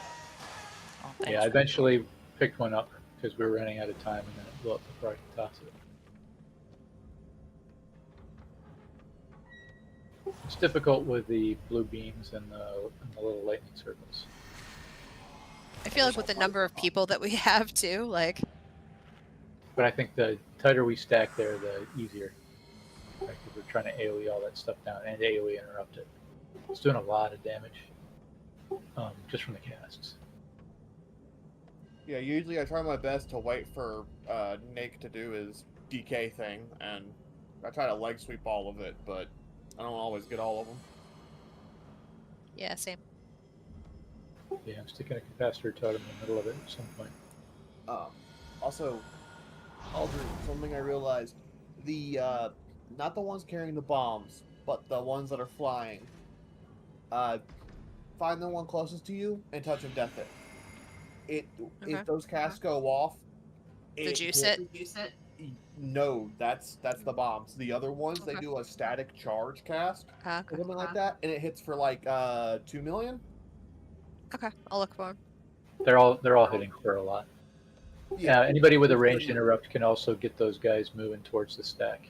Oh, thanks. Yeah, I eventually picked one up because we were running out of time, and then it blew up before I could toss it. It's difficult with the blue beams and the little lightning circles. I feel like with the number of people that we have, too, like... But I think the tighter we stack there, the easier. Right, 'cause we're trying to AoE all that stuff down and AoE interrupt it. It's doing a lot of damage just from the casts. Yeah, usually I try my best to wait for Nick to do his DK thing, and I try to leg sweep all of it, but I don't always get all of them. Yeah, same. Yeah, I'm sticking a capacitor totem in the middle of it at some point. Also, Aldrin, something I realized, the not the ones carrying the bombs, but the ones that are flying. Find the one closest to you and touch and death it. Okay. If those casts go off, The juice it? No, that's the bombs. The other ones, they Okay. do a static charge cast Okay. or something like that, and it hits for like 2 million. Okay, I'll look for them. They're all hitting for a lot. Yeah, anybody with a ranged interrupt can also get those guys moving towards the stack.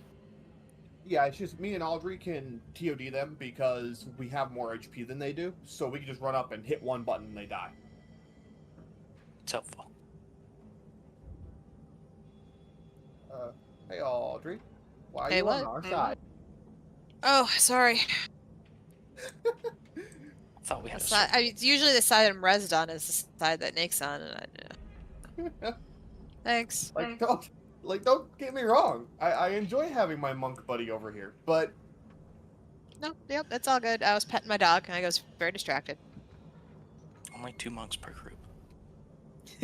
Yeah, it's just me and Audrey can TOD them because we have more HP than they do, so we can just run up and hit one button and they die. It's helpful. Hey Audrey, why are Hey, you what? on our side? Oh, sorry. I thought we had a It's usually the side I'm rezzed on is the side that Nake's on, and Thanks. Don't get me wrong. I enjoy having my monk buddy over here, but No, yep, it's all good. I was petting my dog, and I was very distracted. only 2 monks per group.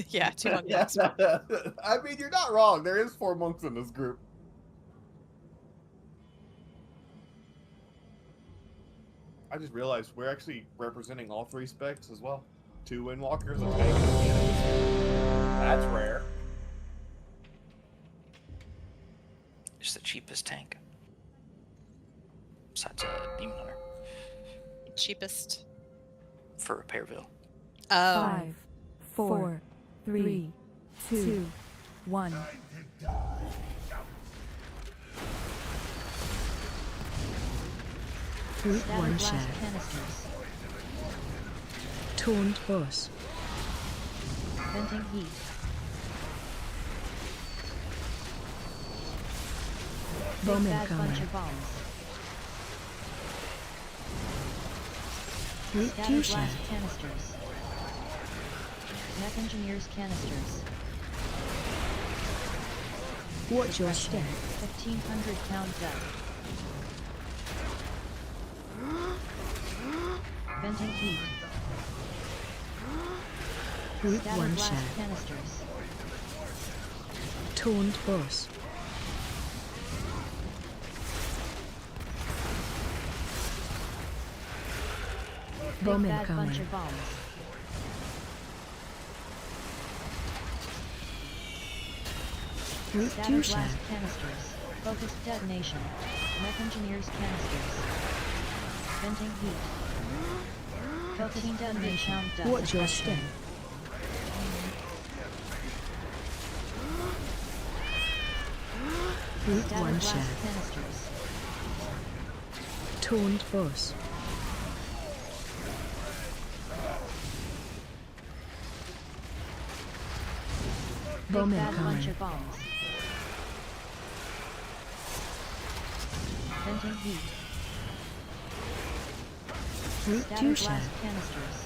Yeah, 2 monk yeah, monks. I mean, you're not wrong. There is 4 monks in this group. I just realized we're actually representing all 3 specs as well. 2 windwalkers, a tank, and a cannonist. That's rare. It's the cheapest tank. Besides a demon hunter Cheapest. for Repairville. Oh. 5, 4, 3, 2, 1. Group Static 1 blast share. canisters. Taunt boss. Venting heat. Bomb Big bad bunch incoming. of bombs. Group 2 Static share. blast canisters. Mech engineers canisters. Watch your step. 1,500 pound death. Venting heat. Group Static 1 blast share. canisters. Taunt boss. Bomb Big bad bunch incoming. of bombs. Group 2 Static share. blast canisters. Focused detonation. Mech engineers canisters. Venting heat. Focusing detonation. Watch your step. Group Static 1 blast share. canisters. Taunt boss. Bomb Big bad bunch incoming. of bombs. Venting heat. Group 2 Static share. blast canisters.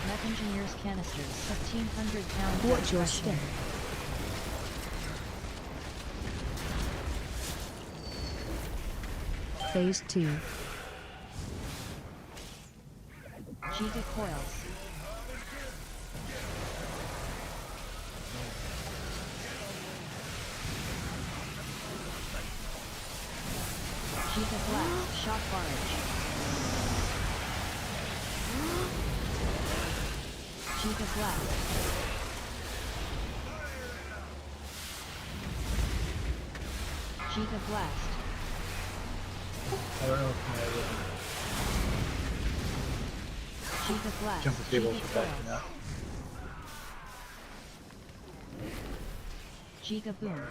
Mech engineers canisters. 1,500 pound. Watch your step. Phase 2. Giga coils. Giga blast. Shock barrage. Giga blast. Giga blast. I don't know if Giga my blast. jumper cables Giga are backing coils. up. Giga boom.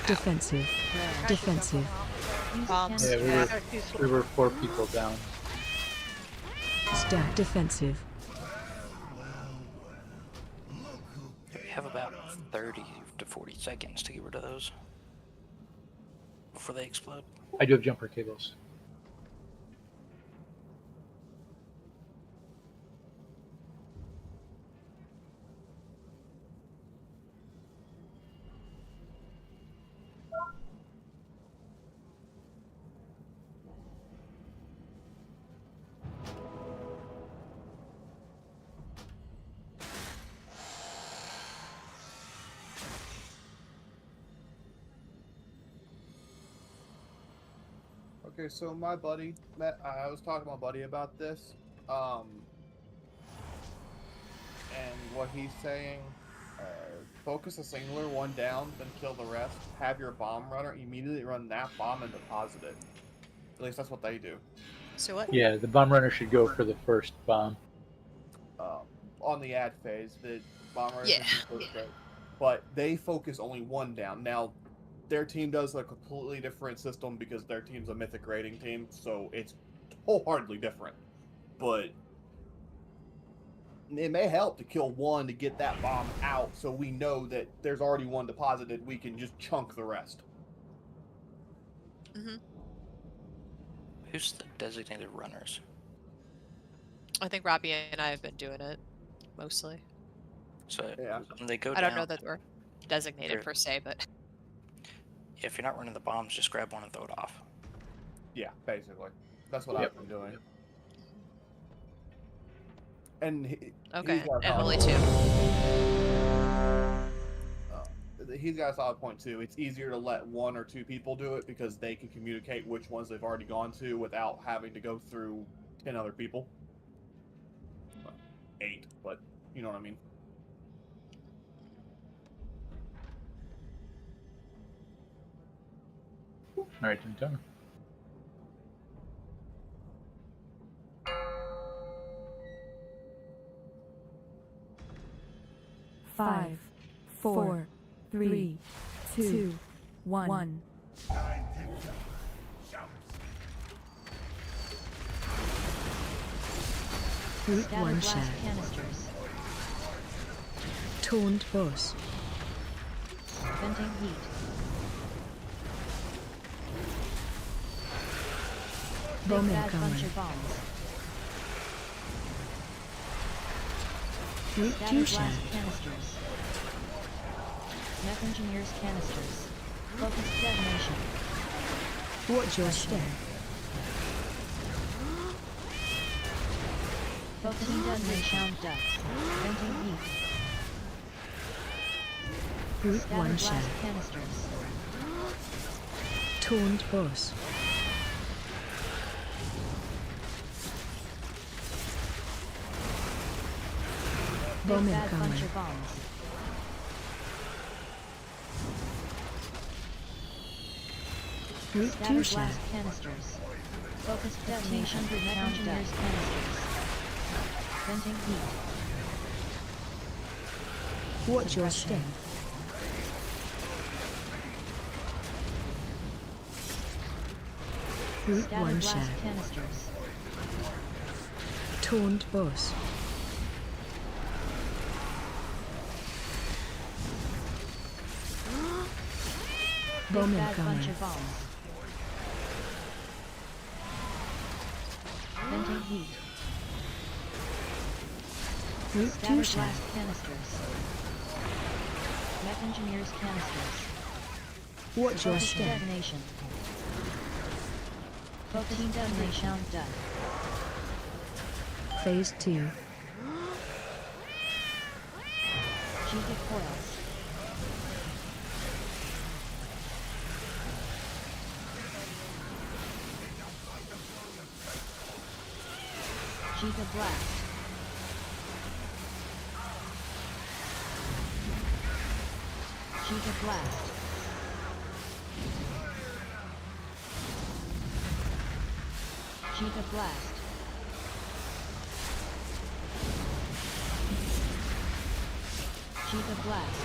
Defensive. Flare. Defensive. Use Bombs. Yeah, canisters. we were 4 people down. Stack defensive. We have about 30 to 40 seconds to get rid of those before they explode. I do have jumper cables. Okay, so my buddy, I was talking to my buddy about this, and what he's saying, focus a singular one down, then kill the rest. Have your bomb runner immediately run that bomb and deposit it. At least that's what they do. So what? Yeah, the bomb runner should go for the first bomb. On the ad phase, the bomb runner Yeah. should be first, right? But they focus only one down. Now, their team does a completely different system because their team's a mythic rating team, so it's wholeheartedly different. But it may help to kill one to get that bomb out, so we know that there's already one deposited. We can just chunk the rest. Mm-hmm. Who's the designated runners? I think Robbie and I have been doing it mostly. So Yeah. when they go I down, don't know that we're designated Sure. per se, but if you're not running the bombs, just grab one and throw it off. Yeah, basically. That's what Yep. I've been doing. And okay. he's got a And solid only point. 2. He's got a solid point too. It's easier to let 1 or 2 people do it because they can communicate which ones they've already gone to without having to go through 10 other people. Well, 8, but you know what I mean. All right, done. 5, 4, 3, 2, 1. Group 1 Scatterblast share. canisters. Taunt boss. Venting heat. Big Bomb bad bunch incoming. of bombs. Group 2 share. Scatterblast canisters. Mech engineers canisters. Focused detonation. Watch your step. Focusing detonation ducts. Venting heat. Group 1 share. Scatterblast canisters. Taunt boss. Bomb Big bad bunch incoming. of bombs. Group 2 share. Scatterblast canisters. Focused detonation. Mech engineers canisters. Venting heat. Watch your step. Group 1 share. Scatterblast canisters. Taunt boss. Bomb Big bad bunch incoming. of bombs. Venting heat. Group 2 share. Scatterblast canisters. Mech engineers canisters. Watch your Focused step. detonation. Focusing detonation done. Phase 2. Giga coils. Giga blast. Giga blast. Giga blast. Giga blast.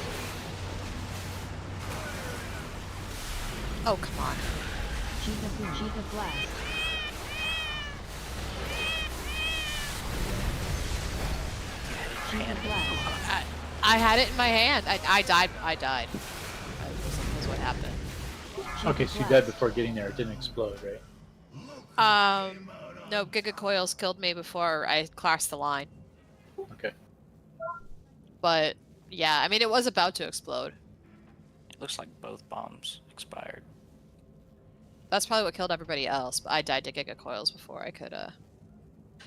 Oh, come on. Giga boom. Giga blast. Giga blast. I had it in my hand. I died. I died. That's what happened. Okay, so you died before getting there. It didn't explode, right? No, Giga Coils killed me before I crossed the line. Okay. But yeah, I mean, it was about to explode. It looks like both bombs expired. That's probably what killed everybody else. But I died to Giga Coils before I could.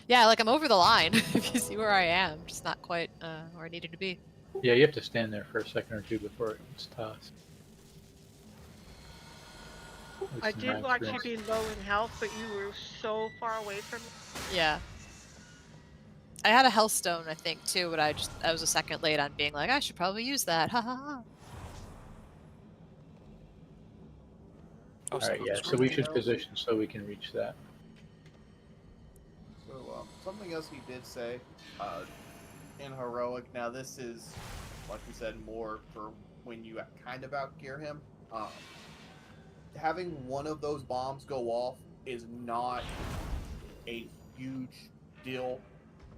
Yeah, like I'm over the line. If you see where I am, just not quite where I needed to be. Yeah, you have to stand there for a second or two before it gets tossed. I At least in my did watch you experience. be low in health, but you were so far away from me. Yeah. I had a health stone, I think, too, but I was a second late on being like, I should probably use that. Ha ha ha. Oh, Alright, yeah, so we should position so we can reach that. So, something else he did say, in heroic. Now, this is, like we said, more for when you kind of outgear him. Having one of those bombs go off is not a huge deal,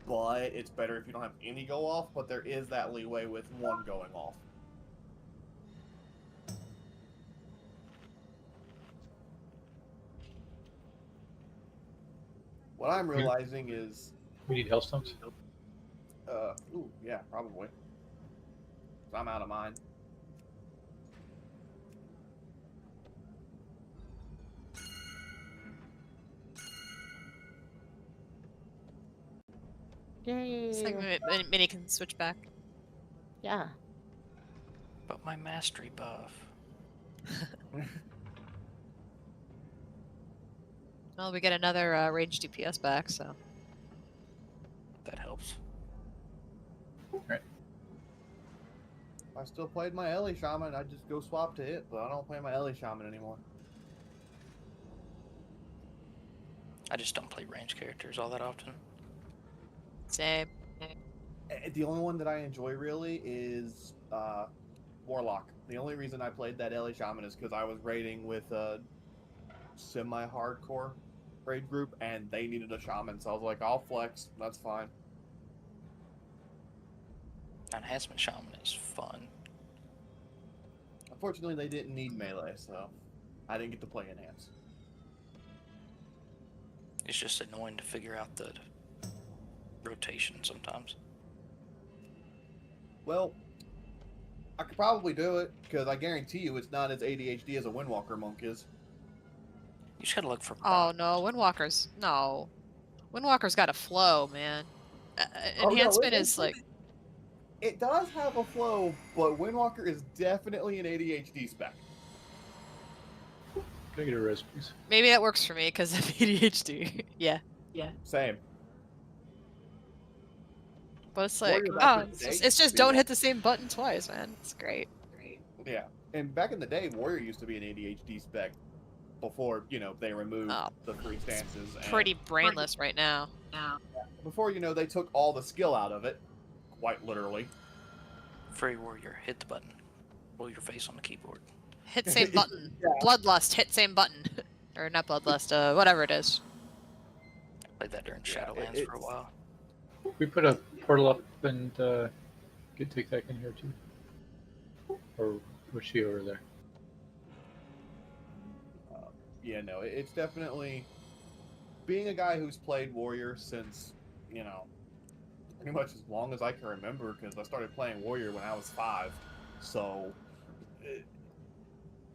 but it's better if you don't have any go off. But there is that leeway with one going off. What I'm realizing is, We need Hellstones? ooh, yeah, probably. 'Cause I'm out of mine. It's like Minnie can switch back. Yeah. But my mastery buff. Well, we get another range DPS back, so. That helps. Right. If I still played my Ellie Shaman, I'd just go swap to it, but I don't play my Ellie Shaman anymore. I just don't play range characters all that often. Same. The only one that I enjoy really is Warlock. The only reason I played that LA Shaman is because I was raiding with a semi-hardcore raid group, and they needed a shaman, so I was like, I'll flex. That's fine. Enhancement Shaman is fun. Unfortunately, they didn't need melee, so I didn't get to play Enhance. It's just annoying to figure out the rotation sometimes. Well, I could probably do it, because I guarantee you it's not as ADHD as a Windwalker monk is. You just gotta look for. Oh no, Windwalker's no. Windwalker's got a flow, man. Oh, no, Enhancement is like. It does have a flow, but Windwalker is definitely an ADHD spec. Can I get a res, please? Maybe that works for me because of ADHD. Yeah. Same. But it's like, Warrior back oh, in the day it's used just to be don't that. hit the same button twice, man. It's great. Yeah. And back in the day, Warrior used to be an ADHD spec before, they removed Oh, the 3 stances. And Pretty brainless right now. before, they took all the skill out of it, quite literally. Free Warrior, hit the button. Roll your face on the keyboard. Hit same button. Yeah. Bloodlust, hit same button. Or not Bloodlust, whatever it is. Played that during Yeah, Shadowlands for a while. We put a portal up and get Tic Tac in here too. Or was she over there? Yeah, no, it's definitely being a guy who's played Warrior since, pretty much as long as I can remember, because I started playing Warrior when I was 5. So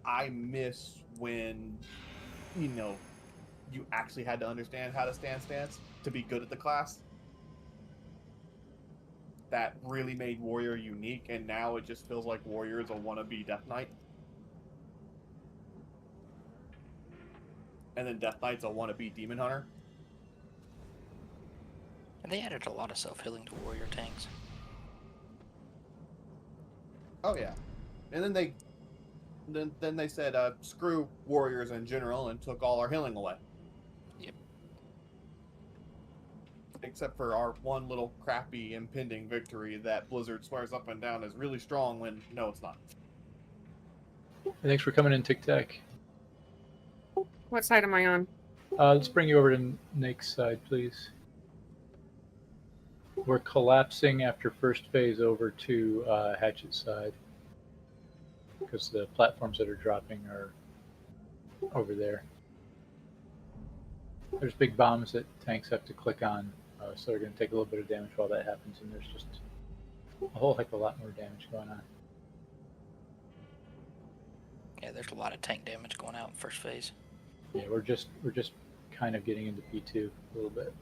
I miss when, you actually had to understand how to stand stance to be good at the class. That really made Warrior unique, and now it just feels like Warrior is a wannabe Death Knight. And then Death Knight's a wannabe Demon Hunter. And they added a lot of self-healing to Warrior tanks. Oh yeah, and then they said screw Warriors in general and took all our healing away. Yep. Except for our one little crappy impending victory that Blizzard swears up and down is really strong when no, it's not. Thanks for coming in, Tic Tac. What side am I on? Let's bring you over to Nake's side, please. We're collapsing after first phase over to Hatchet's side because the platforms that are dropping are over there. There's big bombs that tanks have to click on, so they're going to take a little bit of damage while that happens, and there's just a whole heck of a lot more damage going on. Yeah, there's a lot of tank damage going out in first phase. Yeah, we're just kind of getting into P2 a little bit.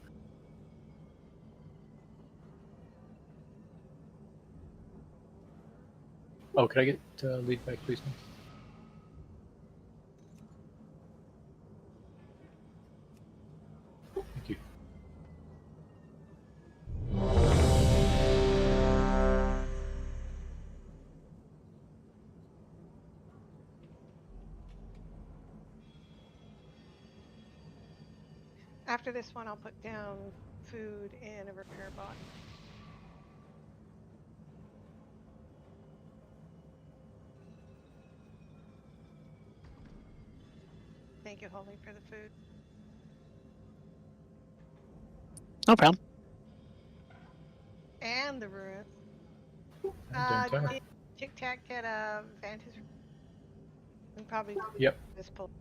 Oh, could I get lead back, please? Thank you. After this one, I'll put down food and a repair bot. Thank you, Holly, for the food. No problem. And the ruins. Damn timer. Did Tic Tac get a Vantage? And probably Yep. this pull.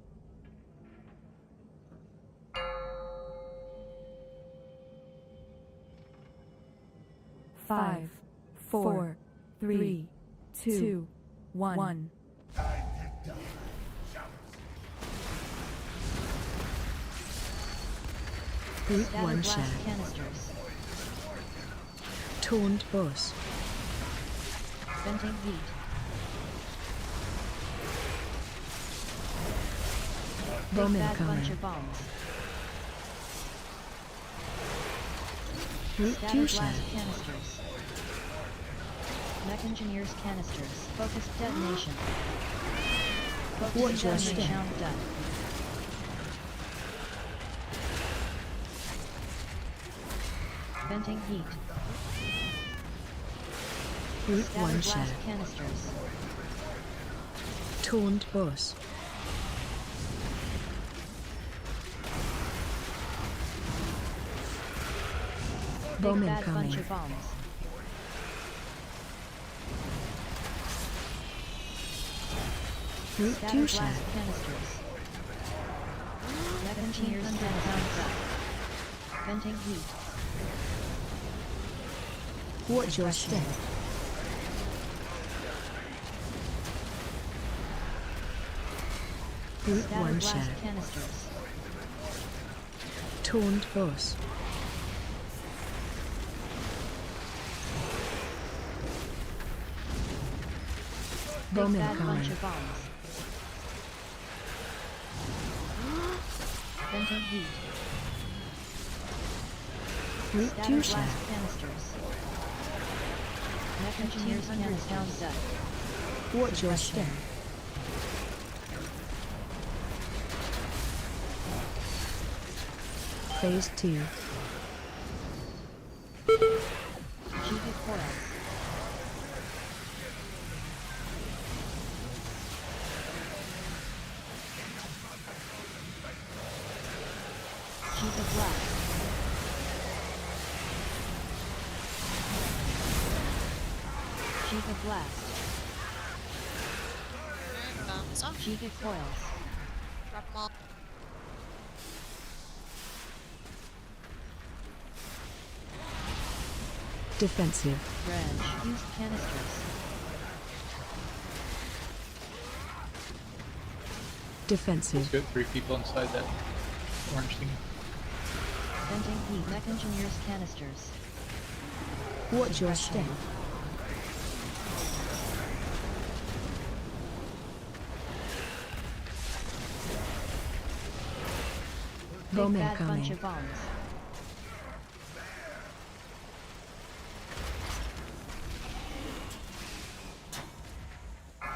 Five, 4, 3, 2, 1. Group Scatter 1 blast share. canisters. Taunt boss. Venting heat. Big Bomb bad bunch incoming. of bombs. Group Scatter 2 blast share. canisters. Mech engineers canisters. Focused detonation. Watch Focused your detonation. step. Sound done. Venting heat. Group Scatter 1 blast share. canisters. Taunt boss. Bomb Big bad bunch incoming. of bombs. Group Scatter 2 blast share. canisters. Mech engineers send sounds up. Venting heat. Watch your step. Group Scatter 1 blast share. canisters. Taunt boss. Bomb Big bad bunch incoming. of bombs. Venting heat. Group Scatter 2 blast share. canisters. Mech engineers send sounds up. Watch your step. Phase 2. Chica coils. Chica blast. Chica blast. Bombs off. Chica coils. Drop them all. Defensive. Dredge. Used canisters. Defensive. Let's get 3 people inside that orange thing. Venting heat. Mech engineers canisters. Watch your step. Bomb Big bad bunch incoming. of bombs.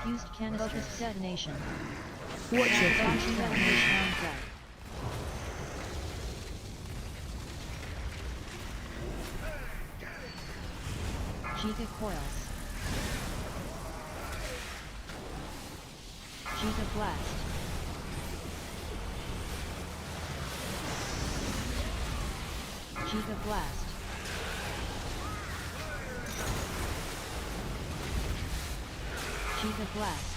Fused canister. Focused detonation. Watch your Launching front. detonation on set. Chica coils. Chica blast. Chica blast. Chica blast.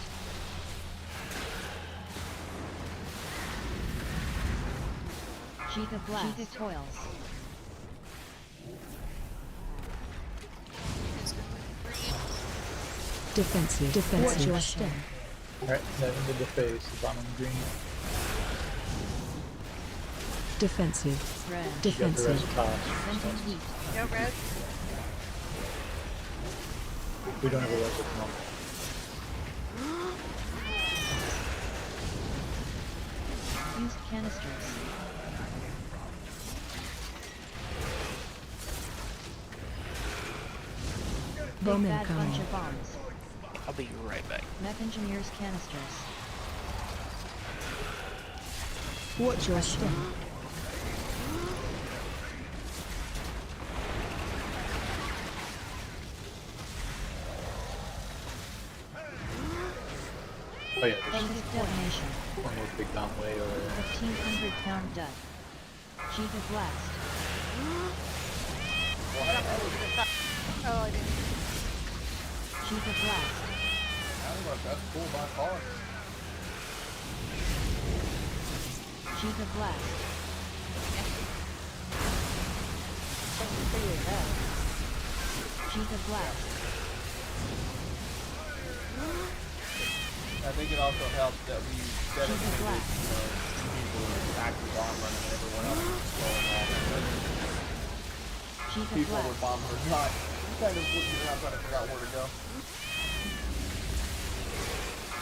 Chica blast. Chica coils. Defensive. Defensive. Watch your step. Alright, that into the face, the bottom green. Defensive. Red. You got the Defensive. rest tossed. Venting heat. No red. We don't have a res at the moment. Used canisters. Bomb Big bad bunch incoming. of bombs. I'll be right back. Mech engineers canisters. Watch your step. Oh yeah, there's Focused detonation. one more big bomb way over there. 1,500 pound dud. Chica blast. Oh, I didn't. Chica blast. That's cool by far. Chica blast. Chica blast. I think it also helps that we dedicated blast. people with active armor and everyone else is slowing off. Chica People with blast. bombs are not kind of looking around trying to figure out where to go.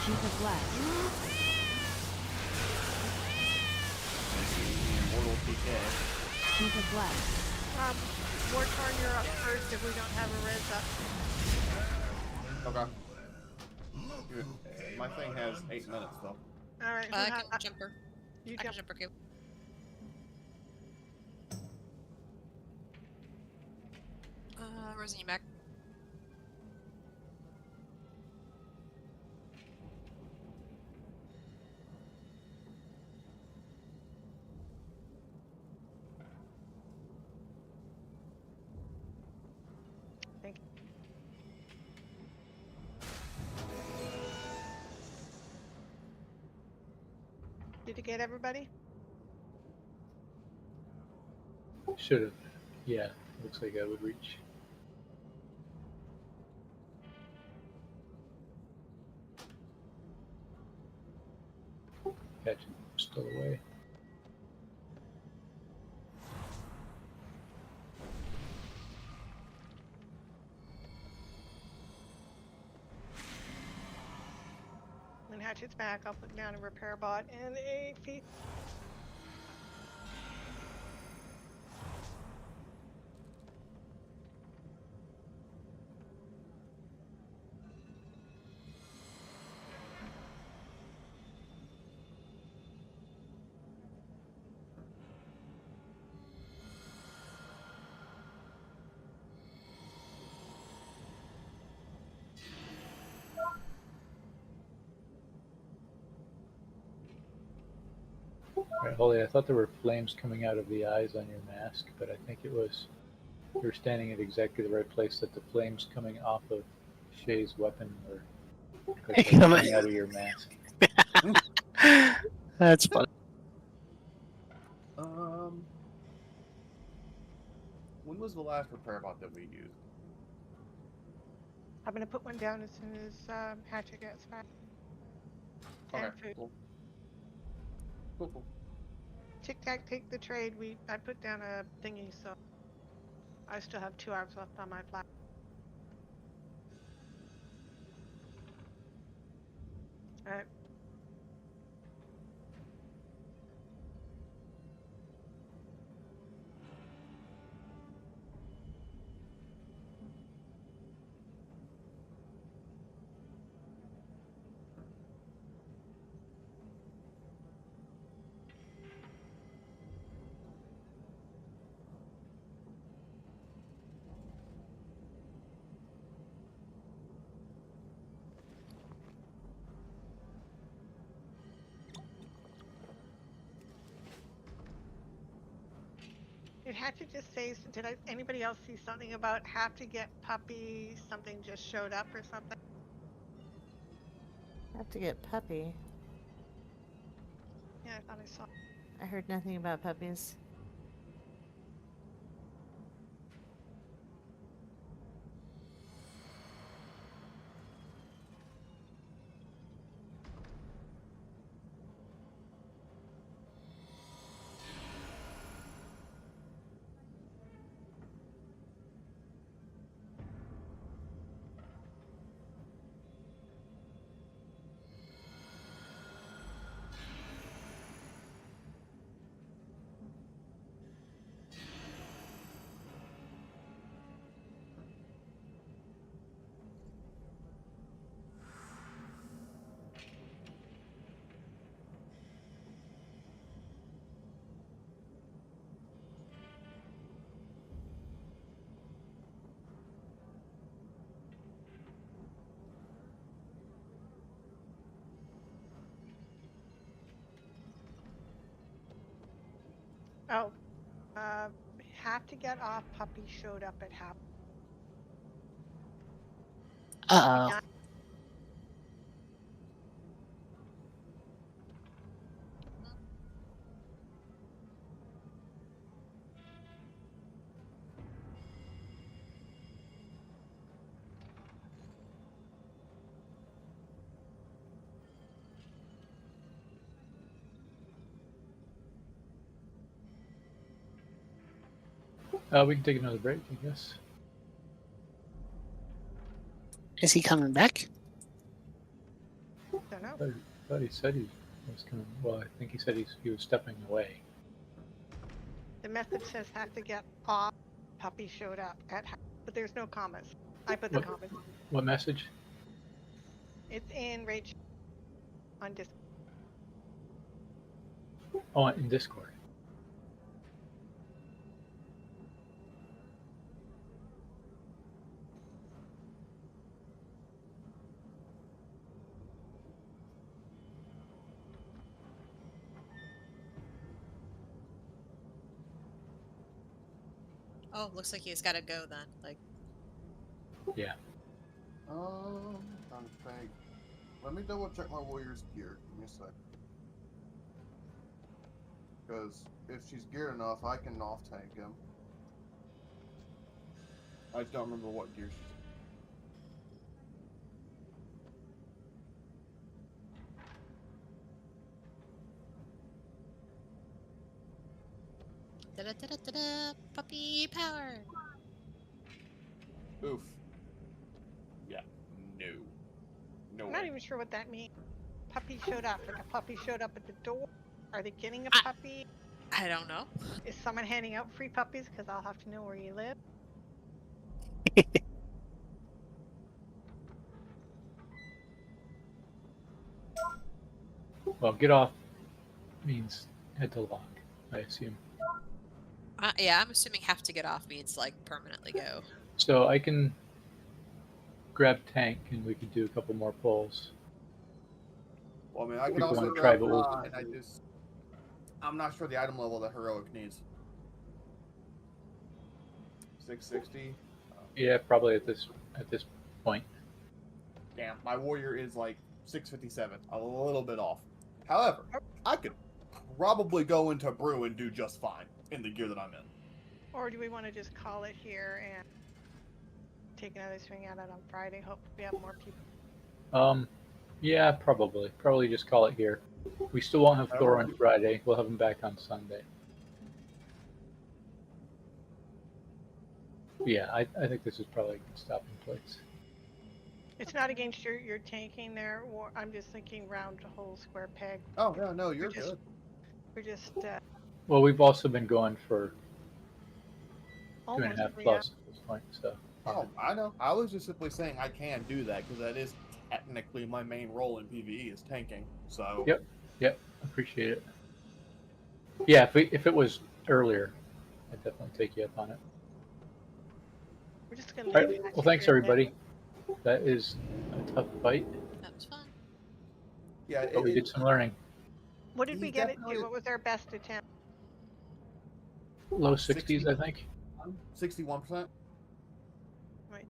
Chica blast. Mortal PK. Chica blast. Wartorn, you're up first if we don't have a res up. Okay. Good. My thing has 8 minutes though. All right. I can jumper. You I can jump. jumper cube. Where's the back? Did you get everybody? Should have. Yeah, looks like I would reach. Catch it. Still away. When Hatchet's back, I'll put down a repair bot and a feed. Alright, Holly, I thought there were flames coming out of the eyes on your mask, but I think it was you were standing at exactly the right place that the flames coming off of Shay's weapon were coming out of your mask. That's funny. When was the last repair bot that we used? I'm gonna put one down as soon as Hatchet gets back. Okay, And food. cool. Cool. Tic Tac, take the trade. I put down a thingy, so I still have 2 hours left on my flat. All right. Did Hatchet just say? Did anybody else see something about have to get puppy? Something just showed up or something? Have to get puppy. Yeah, I thought I saw. I heard nothing about puppies. Oh, have to get off. Puppy showed up at half. Uh oh. We can take another break, I guess. Is he coming back? Don't know. I thought he said he was coming. Well, I think he said he was stepping away. The message says have to get off. Puppy showed up at half, but there's no comments. I put the comments. What message? It's in Rachel on Discord. Oh, in Discord. Oh, looks like he's got to go then. Like. Yeah. I'm trying to think. Let me double check my warrior's gear. Give me a sec. Because if she's geared enough, I can off tank him. I just don't remember what gear she's in. Da-da-da-da-da-da, puppy power. Oof. Yeah. No. No I'm way. not even sure what that means. Puppy showed up. Like a puppy showed up at the door. Are they getting a puppy? I don't know. Is someone handing out free puppies? Because I'll have to know where you live. Well, get off means head to lock, I assume. Yeah, I'm assuming have to get off means like permanently go. So I can grab tank and we can do a couple more pulls. Well, I mean, I can People also wanna try, grab but we'll- mine. I'm not sure the item level that heroic needs. 660. Yeah, probably at this point. Damn, my warrior is like 657, a little bit off. However, I could probably go into brew and do just fine in the gear that I'm in. Or do we want to just call it here and take another swing at it on Friday? Hope we have more people. Yeah, probably. Probably just call it here. We still won't have Thor on Friday. We'll have him back on Sunday. Yeah, I think this is probably a good stopping place. It's not against your tanking there. Or I'm just thinking round the whole square peg. Oh, yeah, no, you're good. We're just Well, we've also been going for 2.5 almost plus at this point, so. Oh, I know. I was just simply saying I can do that because that is technically my main role in PvE is tanking. So. Yep, appreciate it. Yeah, if it was earlier, I'd definitely take you up on it. We're just gonna All leave right. it. Well, thanks everybody. That is a tough fight, That was fun. Yeah, but we did some learning. What did we He's get it definitely- to? What was our best attempt? Low 60s, I think. 61%.